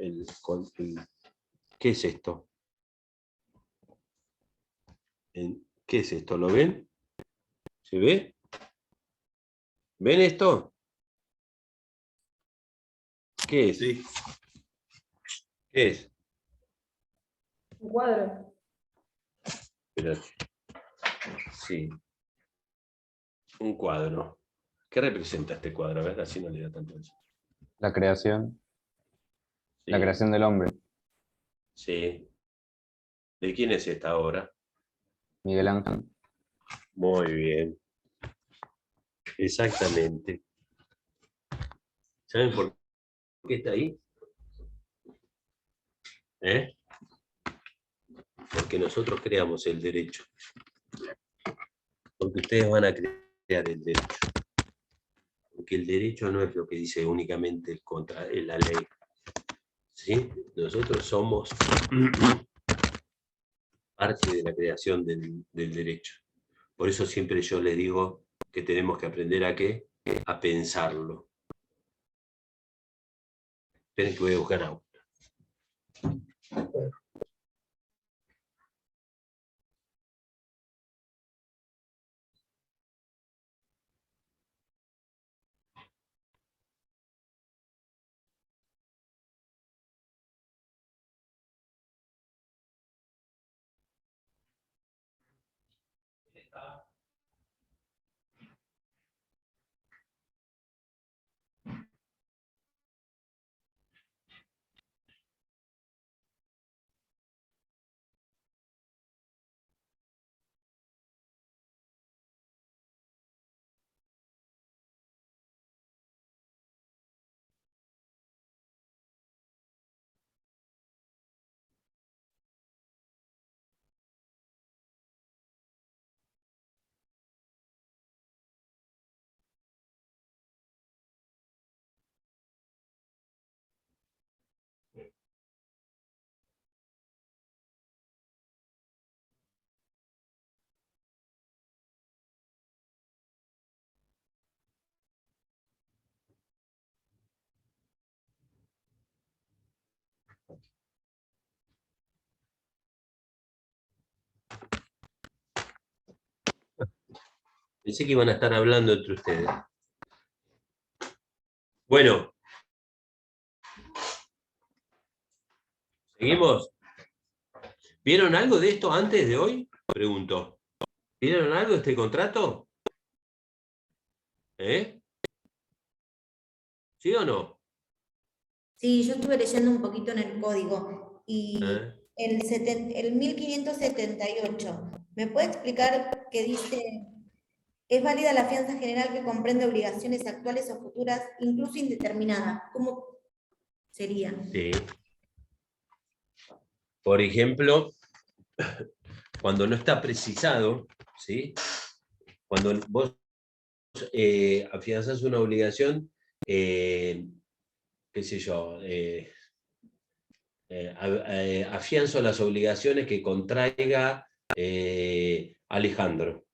¿qué es esto? ¿Qué es esto? ¿Lo ven? ¿Se ve? ¿Ven esto? ¿Qué es? Sí. ¿Qué es? Un cuadro. Espérate. Sí. Un cuadro. ¿Qué representa este cuadro? A ver, así no le da tanto eso. La creación. Sí. La creación del hombre. Sí. ¿De quién es esta obra? Miguel Ángel. Muy bien. Exactamente. ¿Saben por qué está ahí? ¿Eh? Porque nosotros creamos el derecho. Porque ustedes van a crear el derecho. Porque el derecho no es lo que dice únicamente la ley. ¿Sí? Nosotros somos parte de la creación del derecho. Por eso siempre yo les digo que tenemos que aprender ¿a qué? A pensarlo. Esperen que voy a buscar agua. Pensé que iban a estar hablando entre ustedes. Bueno. ¿Seguimos? ¿Vieron algo de esto antes de hoy? Pregunto. ¿Vieron algo de este contrato? ¿Eh? ¿Sí o no? Sí, yo estuve leyendo un poquito en el código y ¿Eh? el 1578, ¿me puede explicar qué dice? Es válida la fianza general que comprende obligaciones actuales o futuras, incluso indeterminadas. ¿Cómo sería? Sí. Por ejemplo, cuando no está precisado, ¿sí? Cuando vos afianzás una obligación, qué sé yo, afianzo las obligaciones que contraiga Alejandro,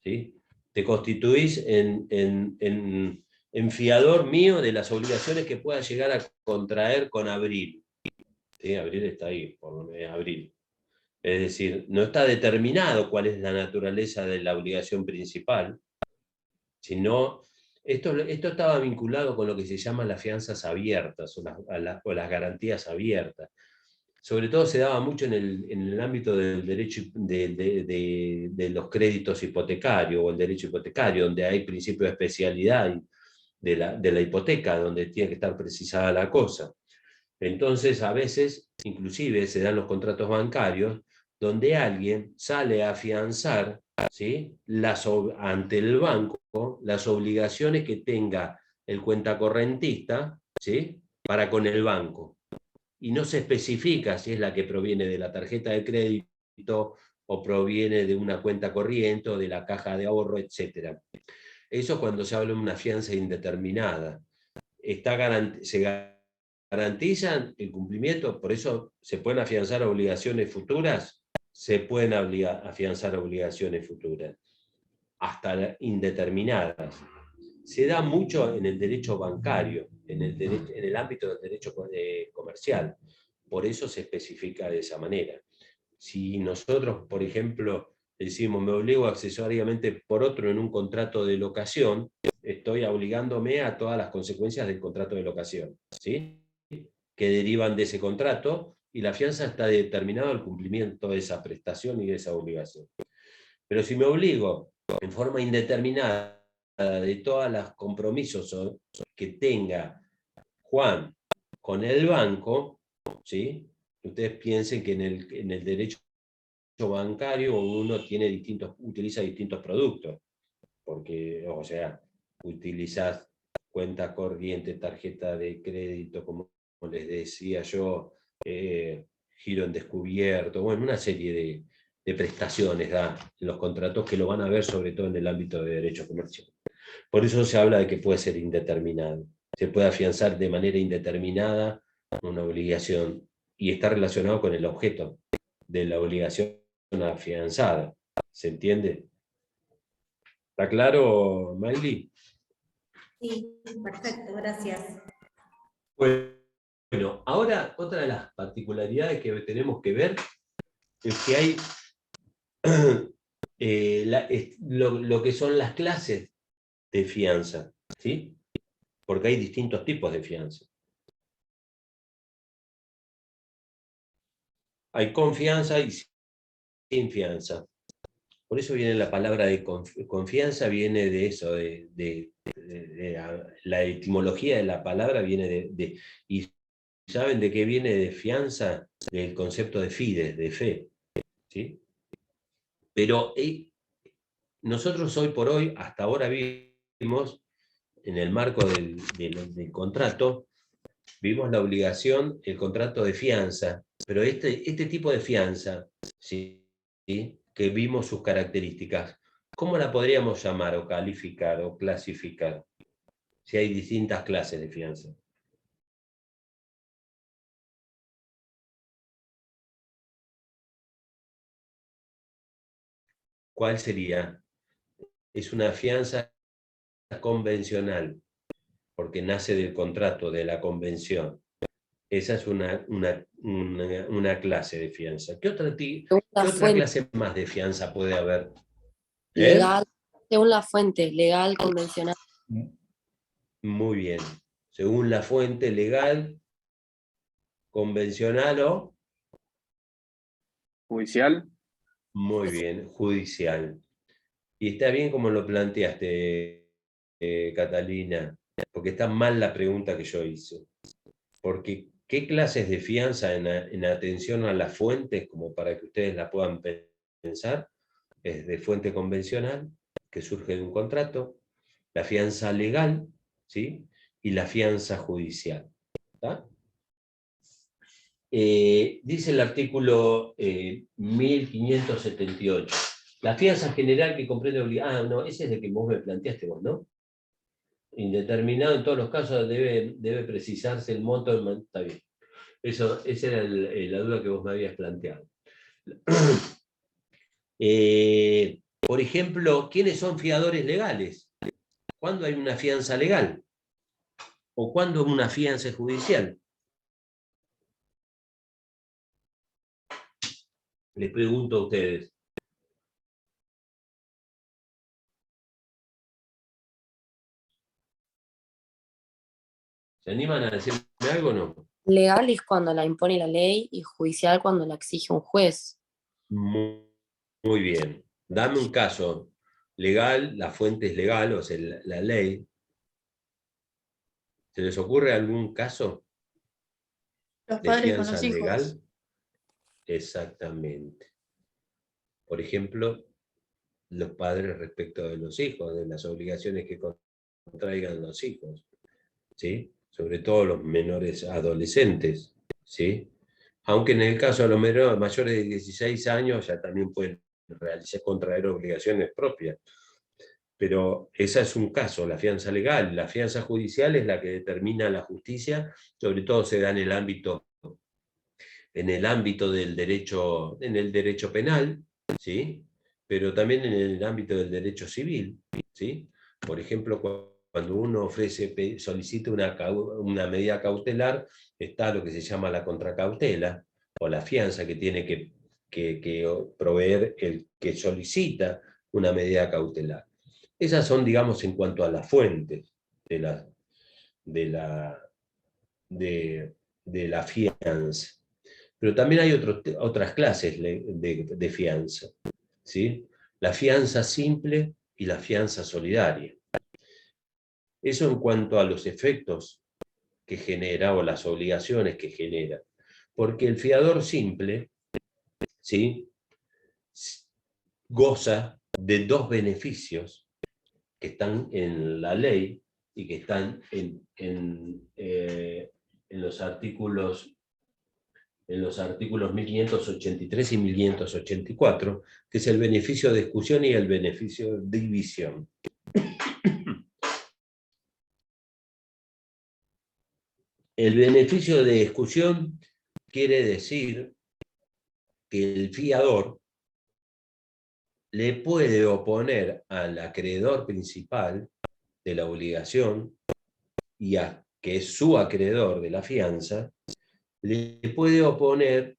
¿sí? Te constituís en fiador mío de las obligaciones que pueda llegar a contraer con Abril. ¿Sí? Abril está ahí, por lo menos Abril. Es decir, no está determinado cuál es la naturaleza de la obligación principal, sino esto estaba vinculado con lo que se llama las fianzas abiertas o las garantías abiertas. Sobre todo se daba mucho en el ámbito del derecho de los créditos hipotecarios o el derecho hipotecario, donde hay principio de especialidad de la hipoteca, donde tiene que estar precisada la cosa. Entonces, a veces, inclusive, se dan los contratos bancarios donde alguien sale a afianzar, ¿sí? Ante el banco las obligaciones que tenga el cuentacorrentista, ¿sí? Para con el banco. Y no se especifica si es la que proviene de la tarjeta de crédito o proviene de una cuenta corriente o de la caja de ahorro, etc. Eso cuando se habla de una fianza indeterminada. Se garantizan el cumplimiento, por eso se pueden afianzar obligaciones futuras, se pueden afianzar obligaciones futuras, hasta indeterminadas. Se da mucho en el derecho bancario, en el ámbito del derecho comercial. Por eso se especifica de esa manera. Si nosotros, por ejemplo, decimos, me obligo accesoriamente por otro en un contrato de locación, estoy obligándome a todas las consecuencias del contrato de locación, ¿sí? Que derivan de ese contrato, y la fianza está determinada al cumplimiento de esa prestación y de esa obligación. Pero si me obligo en forma indeterminada de todos los compromisos que tenga Juan con el banco, ¿sí? Ustedes piensen que en el derecho bancario uno utiliza distintos productos, porque, o sea, utilizas cuenta corriente, tarjeta de crédito, como les decía yo, giro en descubierto, bueno, una serie de prestaciones da en los contratos que lo van a ver sobre todo en el ámbito de derecho comercial. Por eso se habla de que puede ser indeterminado. Se puede afianzar de manera indeterminada una obligación y está relacionado con el objeto de la obligación afianzada. ¿Se entiende? ¿Está claro, Miley? Sí, perfecto, gracias. Bueno, ahora otra de las particularidades que tenemos que ver es que hay lo que son las clases de fianza, ¿sí? Porque hay distintos tipos de fianza. Hay confianza y sin fianza. Por eso viene la palabra de confianza, viene de eso, la etimología de la palabra viene ¿y saben de qué viene de fianza? Del concepto de fides, de fe, ¿sí? Pero nosotros hoy por hoy, hasta ahora vimos, en el marco del contrato, vimos la obligación, el contrato de fianza, pero este tipo de fianza, ¿sí? Que vimos sus características, ¿cómo la podríamos llamar o calificar o clasificar? Si hay distintas clases de fianza. ¿Cuál sería? Es una fianza convencional, porque nace del contrato, de la convención. Esa es una clase de fianza. ¿Qué otra Fuente clase más de fianza puede haber? legal, según la fuente, legal, convencional. Muy bien. Según la fuente legal, convencional o... Judicial. Muy bien, judicial. Y está bien como lo planteaste, Catalina, porque está mal la pregunta que yo hice. Porque, ¿qué clases de fianza en atención a las fuentes, como para que ustedes la puedan pensar? Es de fuente convencional, que surge de un contrato, la fianza legal, ¿sí? Y la fianza judicial. ¿Está? Dice el artículo 1578. La fianza general que comprende obligación... Ah, no, ese es el que vos me planteaste vos, ¿no? Indeterminado en todos los casos debe precisarse el monto. Está bien. Esa era la duda que vos me habías planteado. Por ejemplo, ¿quiénes son fiadores legales? ¿Cuándo hay una fianza legal? ¿O cuándo una fianza judicial? Les pregunto a ustedes. ¿Se animan a decirme algo o no? Legal es cuando la impone la ley y judicial cuando la exige un juez. Muy bien. Dame un caso legal, la fuente es legal, o sea, la ley. ¿Se les ocurre algún caso Los de padres con fianza los hijos. legal? Exactamente. Por ejemplo, los padres respecto de los hijos, de las obligaciones que contraigan los hijos, ¿sí? Sobre todo los menores adolescentes, ¿sí? Aunque en el caso de los mayores de 16 años ya también pueden contraer obligaciones propias. Pero ese es un caso, la fianza legal. La fianza judicial es la que determina la justicia, sobre todo se da en el ámbito en el ámbito del derecho, en el derecho penal, ¿sí? Pero también en el ámbito del derecho civil, ¿sí? Por ejemplo, cuando uno solicita una medida cautelar, está lo que se llama la contracautela, o la fianza que tiene que proveer el que solicita una medida cautelar. Esas son, digamos, en cuanto a las fuentes de la fianza. Pero también hay otras clases de fianza, ¿sí? La fianza simple y la fianza solidaria. Eso en cuanto a los efectos que genera o las obligaciones que genera. Porque el fiador simple, ¿sí?, goza de dos beneficios que están en la ley y que están en los artículos 1583 y 1584, que es el beneficio de exclusión y el beneficio de división. El beneficio de exclusión quiere decir que el fiador le puede oponer al acreedor principal de la obligación, que es su acreedor de la fianza, le puede oponer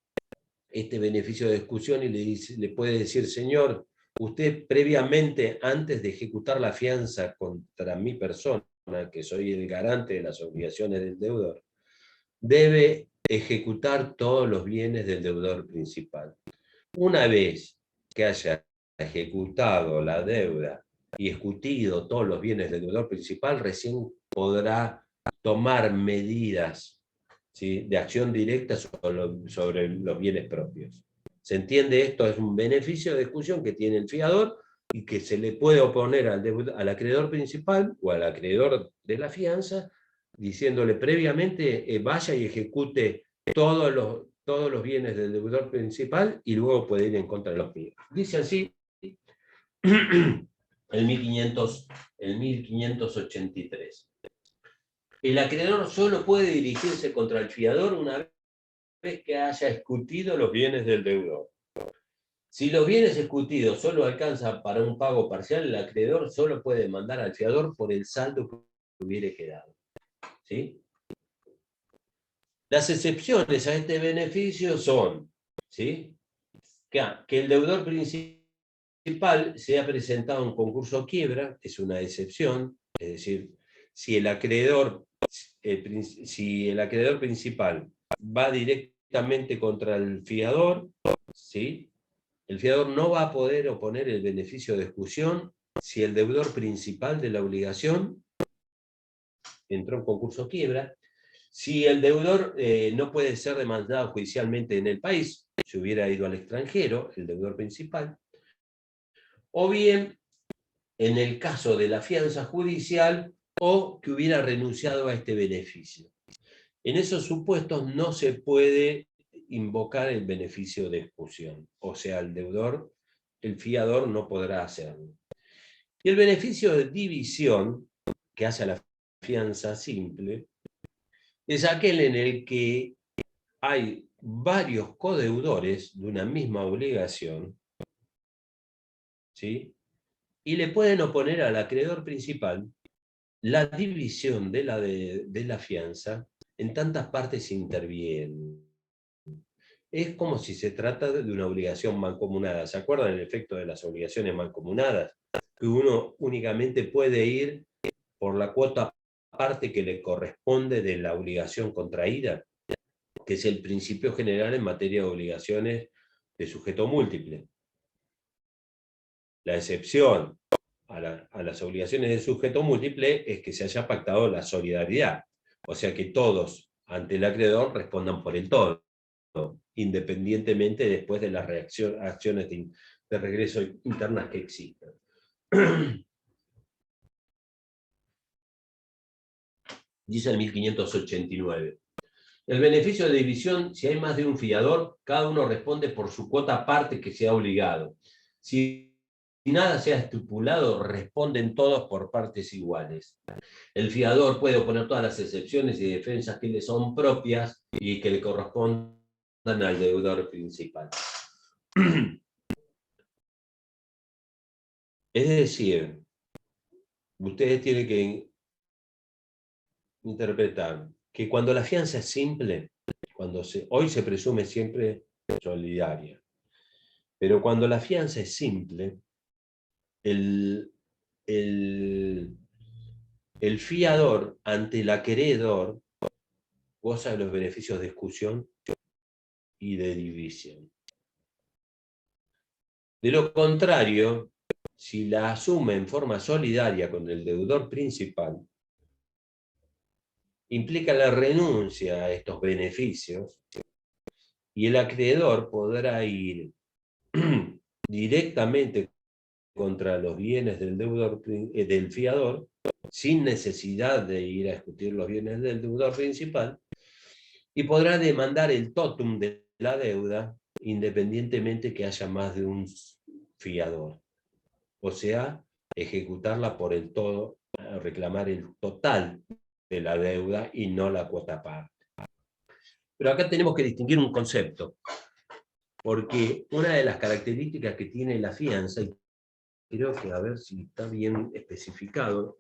este beneficio de exclusión y le puede decir: señor, usted previamente, antes de ejecutar la fianza contra mi persona, que soy el garante de las obligaciones del deudor, debe ejecutar todos los bienes del deudor principal. Una vez que haya ejecutado la deuda y escutido todos los bienes del deudor principal, recién podrá tomar medidas, ¿sí?, de acción directa sobre los bienes propios. ¿Se entiende? Esto es un beneficio de exclusión que tiene el fiador y que se le puede oponer al acreedor principal o al acreedor de la fianza, diciéndole previamente vaya y ejecute todos los bienes del deudor principal y luego puede ir en contra de los míos. Dice así el 1583. El acreedor solo puede dirigirse contra el fiador una vez que haya escutido los bienes del deudor. Si los bienes escutidos solo alcanzan para un pago parcial, el acreedor solo puede demandar al fiador por el saldo que hubiere quedado, ¿sí? Las excepciones a este beneficio son, ¿sí?, que el deudor principal sea presentado en concurso o quiebra, es una excepción, es decir, si el acreedor principal va directamente contra el fiador, ¿sí?, el fiador no va a poder oponer el beneficio de exclusión si el deudor principal de la obligación entró en concurso o quiebra. Si el deudor no puede ser demandado judicialmente en el país, si hubiera ido al extranjero, el deudor principal, o bien en el caso de la fianza judicial o que hubiera renunciado a este beneficio. En esos supuestos no se puede invocar el beneficio de exclusión, o sea, el fiador no podrá hacerlo. Y el beneficio de división, que hace a la fianza simple, es aquel en el que hay varios codeudores de una misma obligación, ¿sí?, y le pueden oponer al acreedor principal la división de la fianza en tantas partes intervienen. Es como si se trata de una obligación mancomunada. ¿Se acuerdan el efecto de las obligaciones mancomunadas? Que uno únicamente puede ir por la cuota parte que le corresponde de la obligación contraída, que es el principio general en materia de obligaciones de sujeto múltiple. La excepción a las obligaciones de sujeto múltiple es que se haya pactado la solidaridad, o sea que todos ante el acreedor respondan por el todo, independientemente después de las acciones de regreso internas que existan. Dice el 1589. El beneficio de división: si hay más de un fiador, cada uno responde por su cuota aparte que se ha obligado. Si nada se ha estipulado, responden todos por partes iguales. El fiador puede oponer todas las excepciones y defensas que le son propias y que le corresponden al deudor principal. Es decir, ustedes tienen que interpretar que cuando la fianza es simple, hoy se presume siempre solidaria, pero cuando la fianza es simple, el fiador ante el acreedor goza de los beneficios de exclusión y de división. De lo contrario, si la asume en forma solidaria con el deudor principal, implica la renuncia a estos beneficios y el acreedor podrá ir directamente contra los bienes del fiador sin necesidad de ir a discutir los bienes del deudor principal y podrá demandar el totum de la deuda independientemente que haya más de un fiador. O sea, ejecutarla por el todo, reclamar el total de la deuda y no la cuota parte. Pero acá tenemos que distinguir un concepto, porque una de las características que tiene la fianza, y creo que a ver si está bien especificado,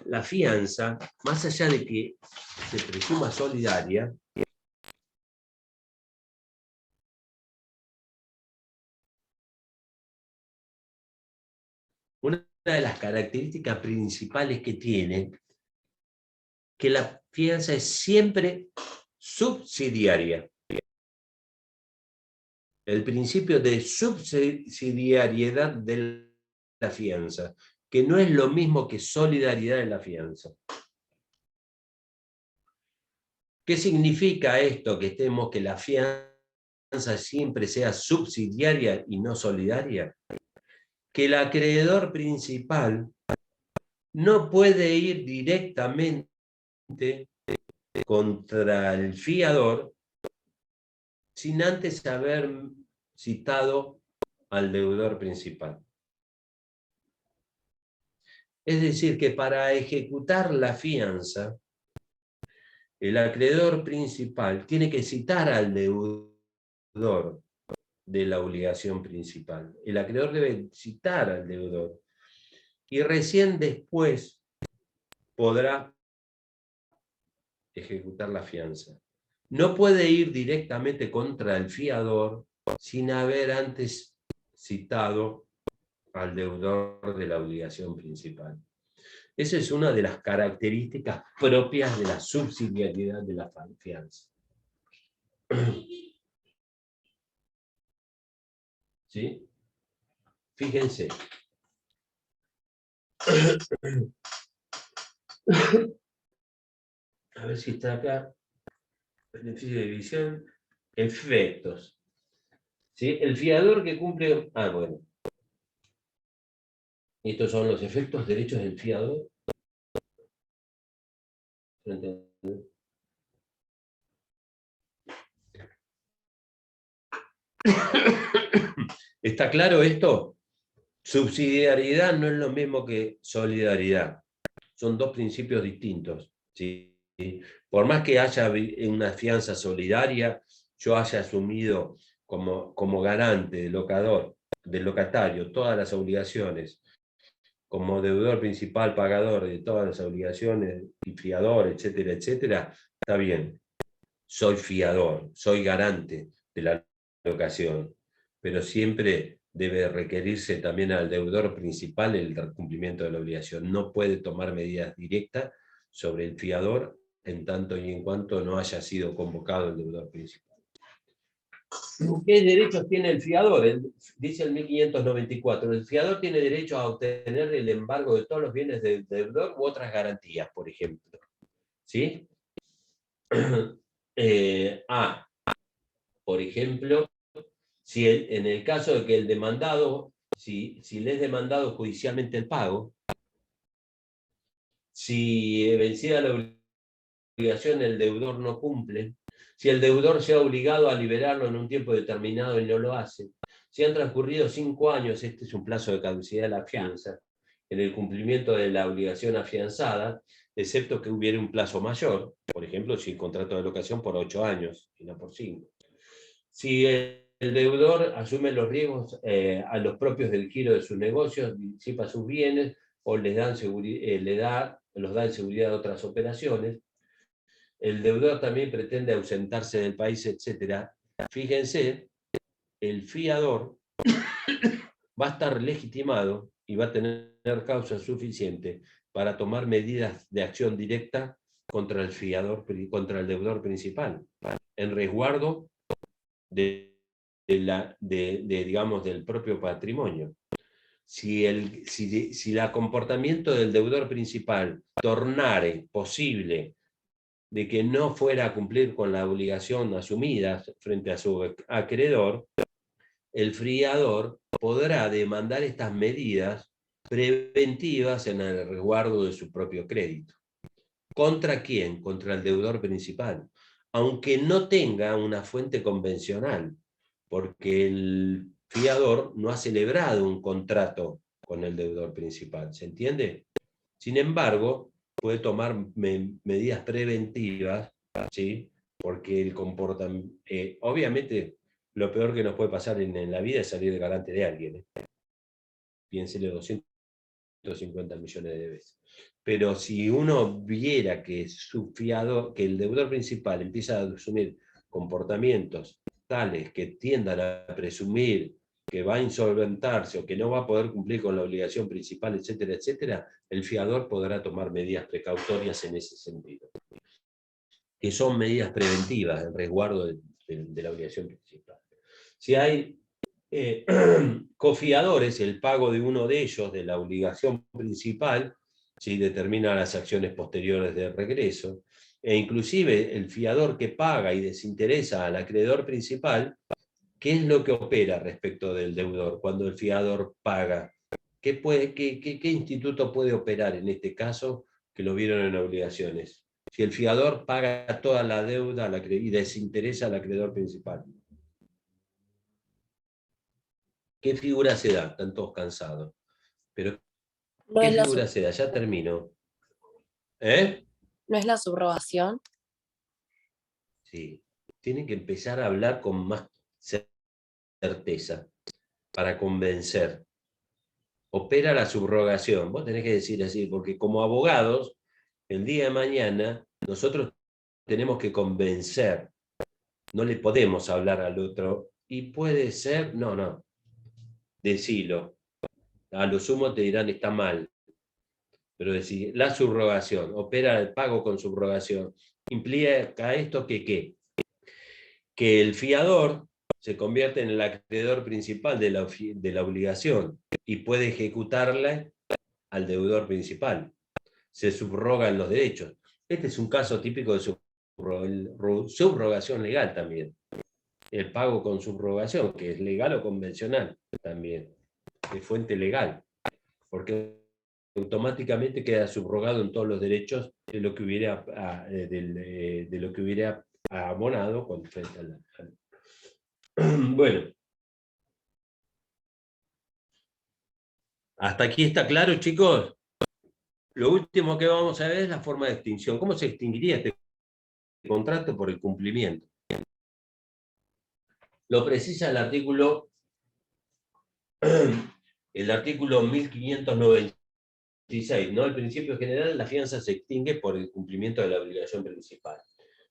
la fianza, más allá de que se presuma solidaria, una de las características principales que tiene, que la fianza es siempre subsidiaria. El principio de subsidiariedad de la fianza, que no es lo mismo que solidaridad en la fianza. ¿Qué significa esto, que la fianza siempre sea subsidiaria y no solidaria? Que el acreedor principal no puede ir directamente contra el fiador sin antes haber citado al deudor principal. Es decir, que para ejecutar la fianza, el acreedor principal tiene que citar al deudor de la obligación principal. El acreedor debe citar al deudor y recién después podrá ejecutar la fianza. No puede ir directamente contra el fiador sin haber antes citado al deudor de la obligación principal. Esa es una de las características propias de la subsidiariedad de la fianza. ¿Sí? Fíjense. A ver si está acá. Beneficio de división. Efectos. ¿Sí? El fiador que cumple... bueno. Estos son los efectos derechos del fiador. ¿Está claro esto? Subsidiariedad no es lo mismo que solidaridad. Son dos principios distintos. ¿Sí? Por más que haya una fianza solidaria, yo haya asumido como garante del locatario todas las obligaciones, como deudor principal, pagador de todas las obligaciones, y fiador, etcétera, etcétera, está bien. Soy fiador, soy garante de la locación, pero siempre debe requerirse también al deudor principal el cumplimiento de la obligación. No puede tomar medidas directas sobre el fiador en tanto y en cuanto no haya sido convocado el deudor principal. ¿Qué derechos tiene el fiador? Dice el 1594, el fiador tiene derecho a obtener el embargo de todos los bienes del deudor u otras garantías, por ejemplo. ¿Sí? Por ejemplo, en el caso de que el demandado, si le es demandado judicialmente el pago, si vencida la obligación el deudor no cumple, si el deudor se ha obligado a liberarlo en un tiempo determinado y no lo hace, si han transcurrido 5 años, este es un plazo de caducidad de la fianza, en el cumplimiento de la obligación afianzada, excepto que hubiera un plazo mayor, por ejemplo, si el contrato de locación por 8 años y no por 5. Si el deudor asume los riesgos a los propios del giro de sus negocios, disipa sus bienes o los da en seguridad de otras operaciones. El deudor también pretende ausentarse del país, etc. Fíjense, el fiador va a estar legitimado y va a tener causa suficiente para tomar medidas de acción directa contra el fiador, contra el deudor principal, en resguardo digamos, del propio patrimonio. Si el comportamiento del deudor principal tornare posible de que no fuera a cumplir con la obligación asumida frente a su acreedor, el fiador podrá demandar estas medidas preventivas en el resguardo de su propio crédito. ¿Contra quién? Contra el deudor principal, aunque no tenga una fuente convencional, porque el fiador no ha celebrado un contrato con el deudor principal, ¿se entiende? Sin embargo, puede tomar medidas preventivas, ¿sí? Porque el comportamiento, obviamente, lo peor que nos puede pasar en la vida es salir de garante de alguien, ¿eh? Piénsele 250 millones de veces. Pero si uno viera que su fiador, que el deudor principal empieza a asumir comportamientos tales que tiendan a presumir que va a insolventarse o que no va a poder cumplir con la obligación principal, etcétera, etcétera, el fiador podrá tomar medidas precautorias en ese sentido, que son medidas preventivas en resguardo de la obligación principal. Si hay cofiadores, el pago de uno de ellos de la obligación principal, ¿sí?, determina las acciones posteriores de regreso, e inclusive el fiador que paga y desinteresa al acreedor principal, ¿qué es lo que opera respecto del deudor cuando el fiador paga? ¿Qué instituto puede operar en este caso que lo vieron en obligaciones? Si el fiador paga toda la deuda y desinteresa al acreedor principal, ¿qué figura se da? Están todos cansados. Pero, ¿No ¿qué es la, figura se da? Ya termino. ¿Eh? ¿no es la subrogación? Sí. Tienen que empezar a hablar con más certeza para convencer. Opera la subrogación. Vos tenés que decir así, porque como abogados, el día de mañana, nosotros tenemos que convencer. No le podemos hablar al otro. Y puede ser, no. Decilo. A lo sumo te dirán está mal. Pero decir, la subrogación, opera el pago con subrogación, implica esto que ¿qué? Que el fiador se convierte en el acreedor principal de la obligación y puede ejecutarla al deudor principal. Se subrogan los derechos. Este es un caso típico de subrogación legal también. El pago con subrogación, que es legal o convencional también, de fuente legal. Porque automáticamente queda subrogado en todos los derechos de lo que hubiera, abonado con frente a la... Bueno. ¿Hasta aquí está claro, chicos? Lo último que vamos a ver es la forma de extinción. ¿Cómo se extinguiría este contrato? Por el cumplimiento. Lo precisa el artículo 1596, ¿no? El principio general, la fianza se extingue por el cumplimiento de la obligación principal,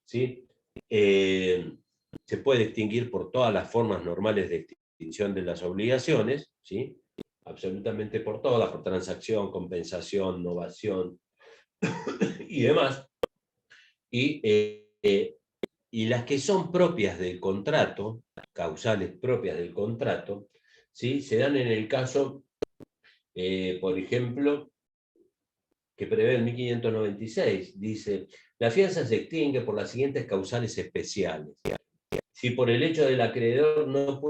¿sí? Se puede extinguir por todas las formas normales de extinción de las obligaciones, ¿sí? Absolutamente por todas, por transacción, compensación, novación y demás. Y las que son propias del contrato, causales propias del contrato, ¿sí?, se dan en el caso, por ejemplo, que prevé el 1596, dice, la fianza se extingue por las siguientes causales especiales. Si por el hecho del acreedor no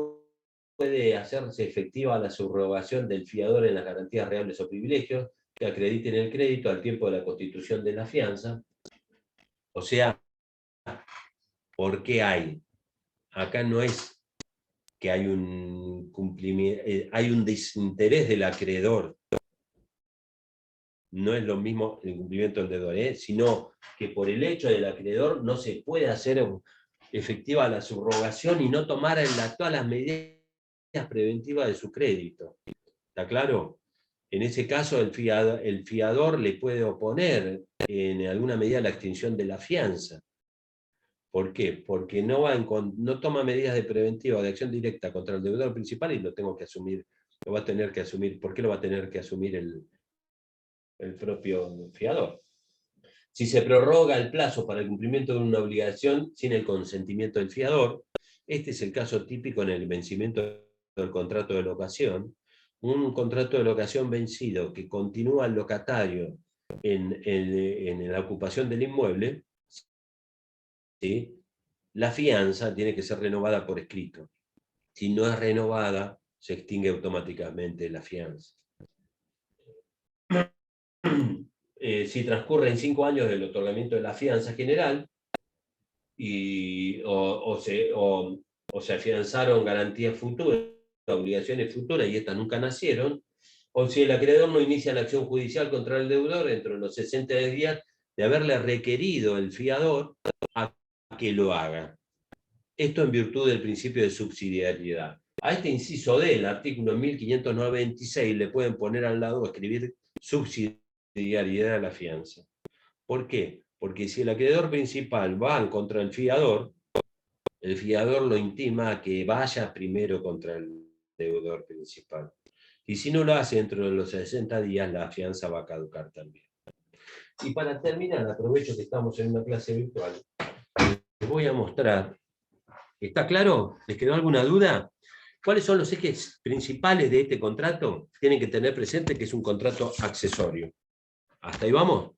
puede hacerse efectiva la subrogación del fiador en las garantías reales o privilegios que acrediten el crédito al tiempo de la constitución de la fianza. O sea, ¿por qué hay? Acá no es que hay un cumplimiento, hay un desinterés del acreedor. No es lo mismo el cumplimiento del deudor, sino que por el hecho del acreedor no se puede hacer efectiva la subrogación y no tomara todas las medidas preventivas de su crédito. ¿Está claro? En ese caso, el fiador le puede oponer en alguna medida la extinción de la fianza. ¿Por qué? Porque no toma medidas de preventiva o de acción directa contra el deudor principal y lo tengo que asumir. Lo va a tener que asumir. ¿Por qué lo va a tener que asumir el propio fiador? Si se prorroga el plazo para el cumplimiento de una obligación sin el consentimiento del fiador, este es el caso típico en el vencimiento del contrato de locación. Un contrato de locación vencido que continúa el locatario en la ocupación del inmueble, ¿sí? La fianza tiene que ser renovada por escrito. Si no es renovada, se extingue automáticamente la fianza. Si transcurren 5 años del otorgamiento de la fianza general, o se afianzaron garantías futuras, obligaciones futuras, y estas nunca nacieron, o si el acreedor no inicia la acción judicial contra el deudor dentro de los 60 días de haberle requerido el fiador a que lo haga. Esto en virtud del principio de subsidiariedad. A este inciso D, el artículo 1596, le pueden poner al lado o escribir subsidiariedad a la fianza. ¿Por qué? Porque si el acreedor principal va contra el fiador lo intima a que vaya primero contra el deudor principal. Y si no lo hace dentro de los 60 días, la fianza va a caducar también. Y para terminar, aprovecho que estamos en una clase virtual, les voy a mostrar. ¿Está claro? ¿Les quedó alguna duda? ¿Cuáles son los ejes principales de este contrato? Tienen que tener presente que es un contrato accesorio. ¿Hasta ahí vamos?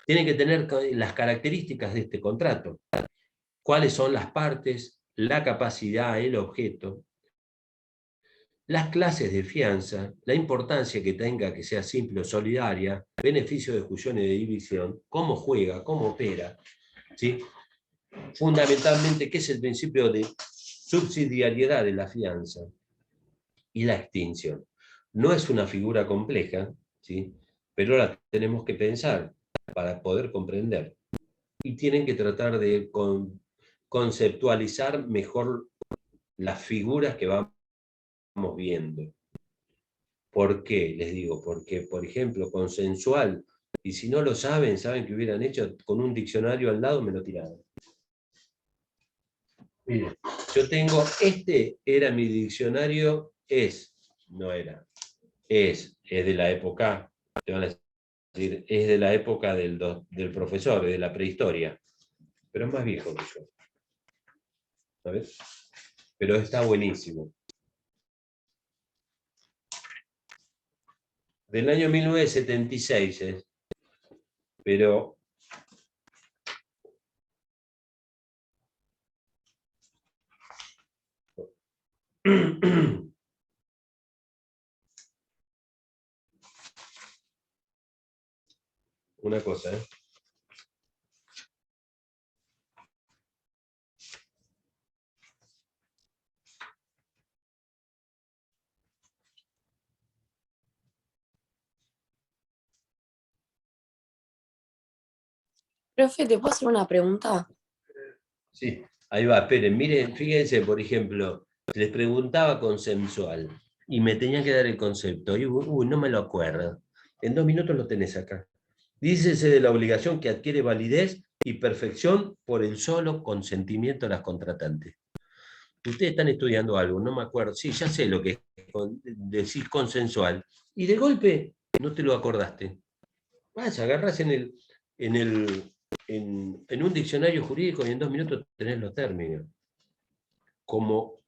Tienen que tener las características de este contrato. ¿Cuáles son las partes, la capacidad, el objeto, las clases de fianza, la importancia que tenga que sea simple o solidaria, beneficio de fusión y de división, cómo juega, cómo opera, ¿sí? Fundamentalmente, ¿qué es el principio de subsidiariedad de la fianza? Y la extinción. No es una figura compleja, ¿sí? Pero la tenemos que pensar para poder comprender. Y tienen que tratar de conceptualizar mejor las figuras que vamos viendo. ¿Por qué? Les digo, porque, por ejemplo, consensual, y si no lo saben que hubieran hecho con un diccionario al lado, me lo tiraron. Miren, yo tengo, este era mi diccionario, no era, es de la época, te van a decir, es de la época del profesor, de la prehistoria, pero es más viejo que yo. ¿Sabes? Pero está buenísimo. Del año 1976, pero una cosa, ¿eh? Profe, ¿te puedo hacer una pregunta? Sí, ahí va, esperen, miren, fíjense, por ejemplo, les preguntaba consensual y me tenían que dar el concepto, y no me lo acuerdo. En 2 minutos lo tenés acá. Dícese de la obligación que adquiere validez y perfección por el solo consentimiento de las contratantes. Ustedes están estudiando algo, no me acuerdo, sí, ya sé lo que es decir consensual, y de golpe no te lo acordaste. Vas, agarrás en un diccionario jurídico y en 2 minutos tenés los términos. Como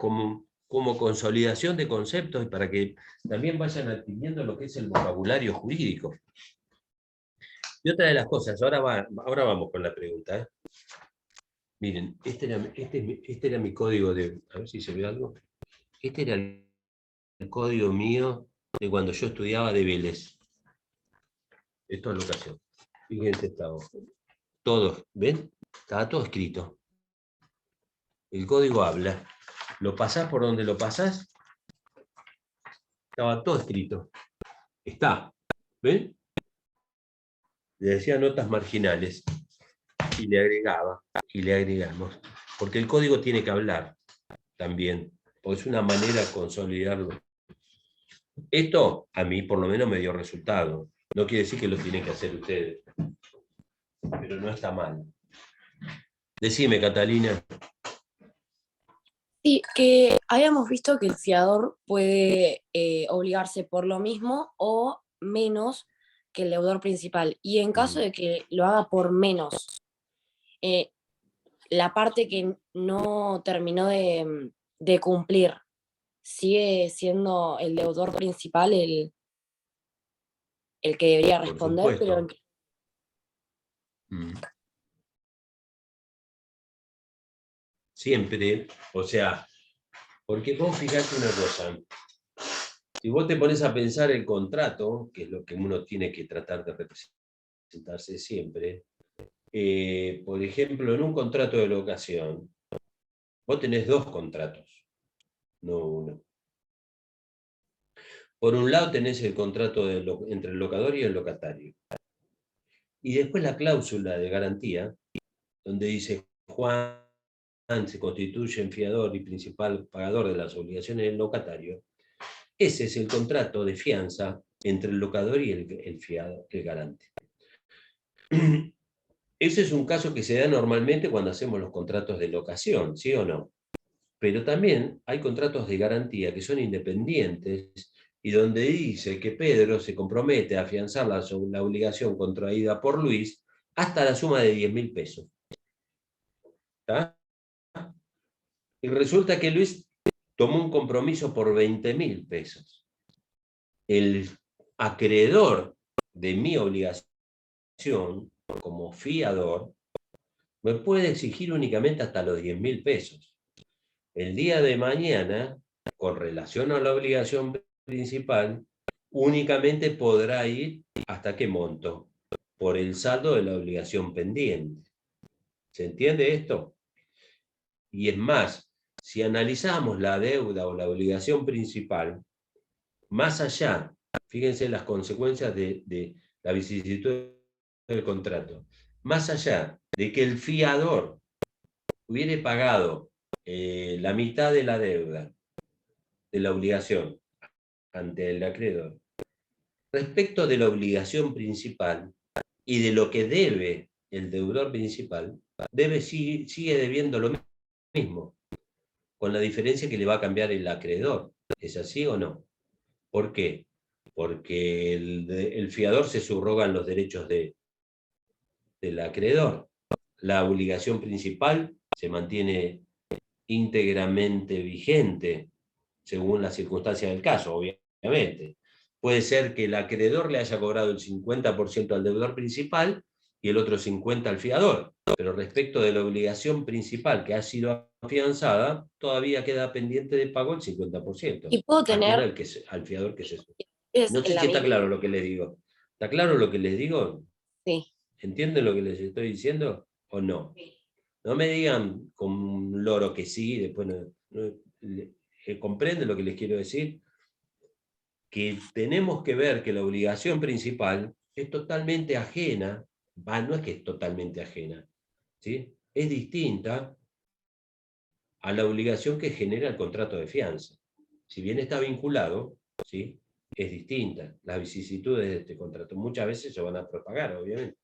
consolidación de conceptos y para que también vayan adquiriendo lo que es el vocabulario jurídico. Y otra de las cosas, ahora vamos con la pregunta, ¿eh? Miren, este era mi código de, a ver si se ve algo. Este era el código mío de cuando yo estudiaba de Vélez. Esto es locación. Fíjense esta hoja. Todos, ¿ven? Estaba todo escrito. El código habla. Lo pasás por donde lo pasás. Estaba todo escrito. Está. ¿Ven? Le decía notas marginales. Y le agregaba. Y le agregamos. porque el código tiene que hablar también, porque es una manera de consolidarlo. Esto a mí por lo menos me dio resultado. No quiere decir que lo tienen que hacer ustedes, pero no está mal. Decime, Catalina. Sí, que habíamos visto que el fiador puede obligarse por lo mismo o menos que el deudor principal. Y en caso de que lo haga por menos, la parte que no terminó de cumplir, ¿sigue siendo el deudor principal el que debería Por responder? Pero supuesto. Siempre, o sea, porque vos fijate una cosa, si vos te pones a pensar el contrato, que es lo que uno tiene que tratar de representarse siempre, por ejemplo, en un contrato de locación, vos tenés dos contratos, no uno. Por un lado tenés el contrato entre el locador y el locatario. Y después la cláusula de garantía, donde dice Juan se constituye en fiador y principal pagador de las obligaciones del locatario. Ese es el contrato de fianza entre el locador y el fiador, el garante. Ese es un caso que se da normalmente cuando hacemos los contratos de locación, ¿sí o no? Pero también hay contratos de garantía que son independientes y donde dice que Pedro se compromete a afianzar la obligación contraída por Luis hasta la suma de 10.000 pesos. ¿Está? Y resulta que Luis tomó un compromiso por 20.000 pesos. El acreedor de mi obligación como fiador me puede exigir únicamente hasta los 10.000 pesos. El día de mañana, con relación a la obligación principal, únicamente podrá ir hasta qué monto, por el saldo de la obligación pendiente. ¿Se entiende esto? Y es más, si analizamos la deuda o la obligación principal, más allá, fíjense las consecuencias de la vicisitud del contrato, más allá de que el fiador hubiera pagado la mitad de la deuda, de la obligación ante el acreedor, respecto de la obligación principal y de lo que debe el deudor principal, sigue debiendo lo mismo, con la diferencia que le va a cambiar el acreedor. ¿Es así o no? ¿Por qué? Porque el fiador se subroga en los derechos del acreedor. La obligación principal se mantiene íntegramente vigente según las circunstancias del caso, obviamente. Puede ser que el acreedor le haya cobrado el 50% al deudor principal y el otro 50% al fiador, pero respecto de la obligación principal que ha sido afianzada, todavía queda pendiente de pago el 50%. y puedo tener Al fiador que se... es No sé la si está misma. claro lo que les digo. ¿Está claro lo que les digo? Sí. ¿Entienden lo que les estoy diciendo o no? No me digan con un loro que sí, después comprenden lo que les quiero decir. Que tenemos que ver que la obligación principal es totalmente ajena, no es que es totalmente ajena, ¿sí? Es distinta a la obligación que genera el contrato de fianza. Si bien está vinculado, ¿sí? Es distinta. Las vicisitudes de este contrato muchas veces se van a propagar, obviamente.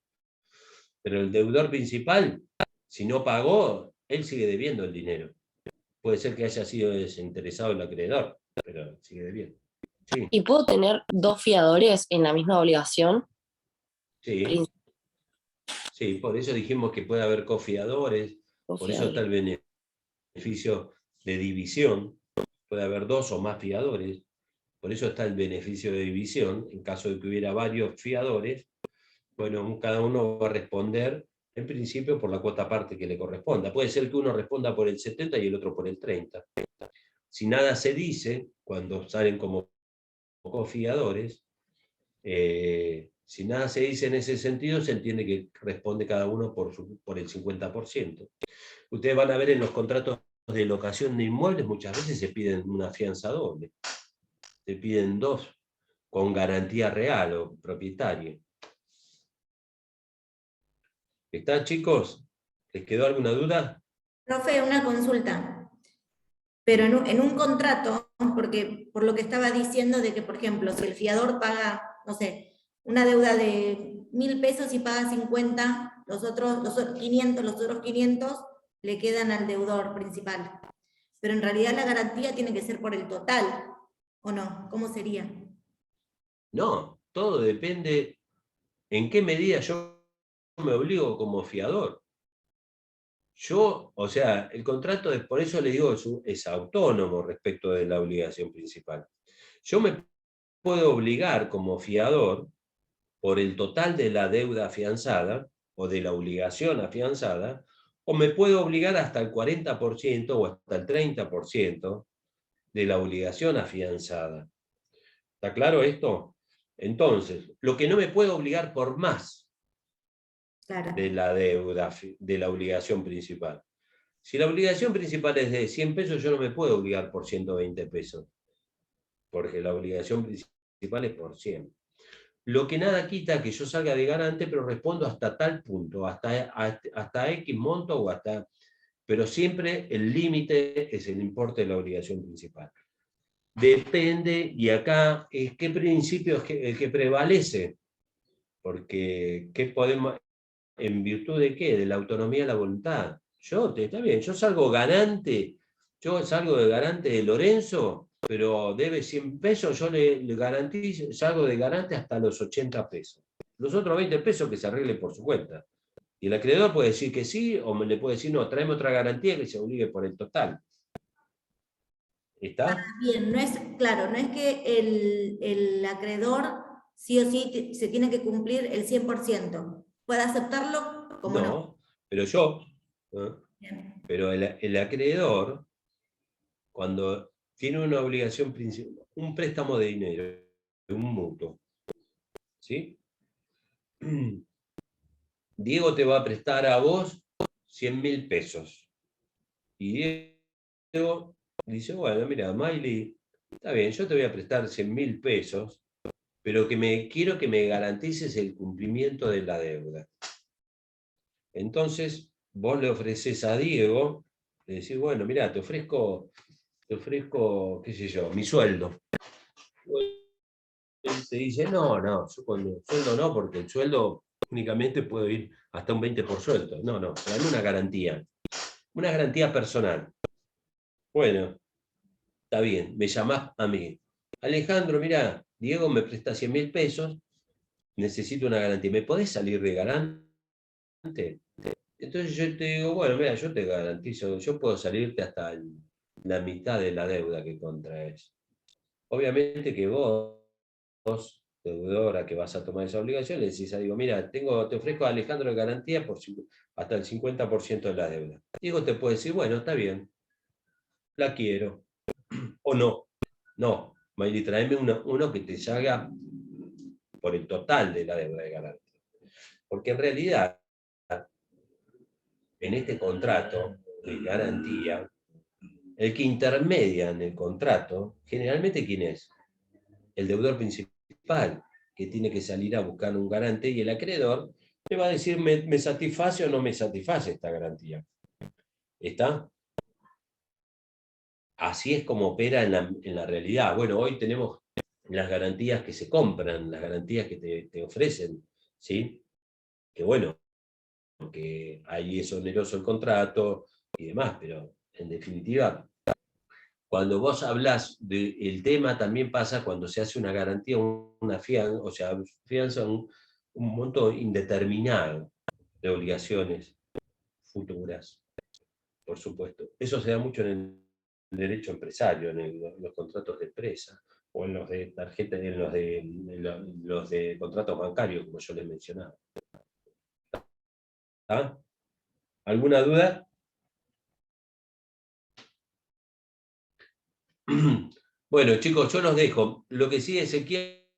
Pero el deudor principal, si no pagó, él sigue debiendo el dinero. Puede ser que haya sido desinteresado el acreedor, pero sigue debiendo. Sí, ¿Y puedo tener dos fiadores en la misma obligación? sí, sí, por eso dijimos que puede haber cofiadores, por eso está el beneficio de división, puede haber dos o más fiadores, por eso está el beneficio de división, en caso de que hubiera varios fiadores, bueno, cada uno va a responder en principio por la cuota parte que le corresponda. Puede ser que uno responda por el 70 y el otro por el 30. Si nada se dice, cuando salen como cofiadores, si nada se dice en ese sentido, se entiende que responde cada uno por el 50%. Ustedes van a ver en los contratos de locación de inmuebles, muchas veces se piden una fianza doble. Se piden dos, con garantía real o propietaria. ¿Está, chicos? ¿Les quedó alguna duda? Profe, una consulta. Pero en un contrato, porque por lo que estaba diciendo de que, por ejemplo, si el fiador paga, no sé, una deuda de 1.000 pesos y paga 50, los otros 500 le quedan al deudor principal. Pero en realidad la garantía tiene que ser por el total, ¿o no? ¿Cómo sería? No, todo depende en qué medida yo me obligo como fiador. Yo, o sea, el contrato, por eso le digo, es autónomo respecto de la obligación principal. Yo me puedo obligar como fiador por el total de la deuda afianzada o de la obligación afianzada, o me puedo obligar hasta el 40% o hasta el 30% de la obligación afianzada. ¿Está claro esto? Entonces, lo que no me puedo obligar por más Claro. de la deuda, de la obligación principal. Si la obligación principal es de 100 pesos, yo no me puedo obligar por 120 pesos, porque la obligación principal es por 100. Lo que nada quita que yo salga de garante, pero respondo hasta tal punto, hasta X monto o hasta... Pero siempre el límite es el importe de la obligación principal. Depende, y acá es qué principio es el que prevalece, porque ¿qué podemos, en virtud de qué? De la autonomía de la voluntad. Está bien, yo salgo de garante de Lorenzo, pero debe 100 pesos, yo le garantizo, salgo de garante hasta los 80 pesos. Los otros 20 pesos que se arregle por su cuenta. Y el acreedor puede decir que sí, o le puede decir, no, tráeme otra garantía que se obligue por el total. ¿Está? Bien, no es, claro, no es que el acreedor sí o sí se tiene que cumplir el 100%. Puede aceptarlo como no. Pero yo, Bien. pero el acreedor, cuando tiene una obligación principal, un préstamo de dinero, un mutuo, ¿sí? Diego te va a prestar a vos 100.000 pesos. Y Diego dice, bueno, mira, Miley, está bien, yo te voy a prestar 100.000 pesos, pero quiero que me garantices el cumplimiento de la deuda. Entonces, vos le ofreces a Diego, le decís, bueno, mira, te ofrezco, qué sé yo, mi sueldo. Él te dice, no, yo con el sueldo no, porque el sueldo únicamente puedo ir hasta un 20%. No, dame una garantía personal. Bueno, está bien, me llamás a mí. Alejandro, mira, Diego me presta 100.000 pesos, necesito una garantía. ¿Me podés salir de garante? Entonces yo te digo, bueno, mira, yo te garantizo, yo puedo salirte hasta la mitad de la deuda que contraes. Obviamente que vos, deudora que vas a tomar esa obligación, le decís a Diego, mira, te ofrezco a Alejandro de garantía hasta el 50% de la deuda. Diego te puede decir, bueno, está bien, la quiero. O no, Miley, tráeme uno que te salga por el total de la deuda de garantía. Porque en realidad, en este contrato de garantía, el que intermedia en el contrato, generalmente, ¿quién es? El deudor principal, que tiene que salir a buscar un garante, y el acreedor le va a decir, ¿me satisface o no me satisface esta garantía? ¿Está? Así es como opera en la realidad. Bueno, hoy tenemos las garantías que se compran, las garantías que te ofrecen, ¿sí? Que bueno, que ahí es oneroso el contrato y demás, pero en definitiva, cuando vos hablás del tema, también pasa cuando se hace una garantía, una fianza, o sea, fianza un monto indeterminado de obligaciones futuras, por supuesto. Eso se da mucho en el derecho empresario, en los contratos de empresa, o en los de tarjeta, en los de contratos bancarios, como yo les mencionaba. ¿Ah? ¿Alguna duda? Bueno, chicos, yo los dejo. Lo que sí, Ezequiel,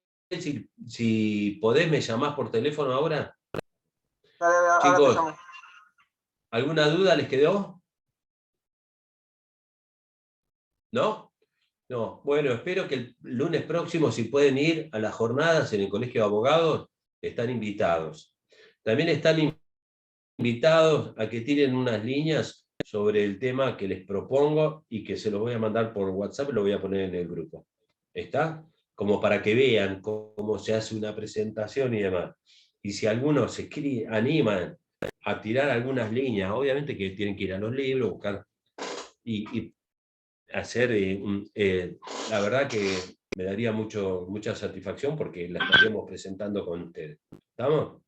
si podés, me llamás por teléfono ahora. Dale, ahora Chicos, te llamo. ¿alguna duda les quedó? ¿No? No. Bueno, espero que el lunes próximo, si pueden ir a las jornadas en el Colegio de Abogados, están invitados. También están invitados a que tiren unas líneas sobre el tema que les propongo y que se los voy a mandar por WhatsApp, lo voy a poner en el grupo. ¿Está? Como para que vean cómo se hace una presentación y demás. Y si algunos se animan a tirar algunas líneas, obviamente que tienen que ir a los libros, buscar y hacer, la verdad que me daría mucha satisfacción porque la estaríamos presentando con ustedes. ¿Estamos?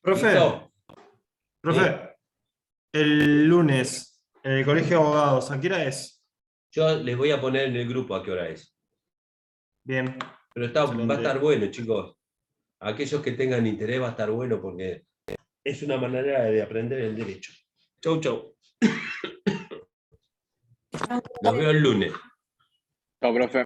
Profe, ¿Listo? profe, el lunes, en el Colegio de Abogados, ¿a qué hora es? Yo les voy a poner en el grupo a qué hora es. Bien, Pero va a excelente. estar bueno, chicos. Aquellos que tengan interés va a estar bueno porque es una manera de aprender el derecho. Chau, chau. Los veo el lunes. Chao, profe.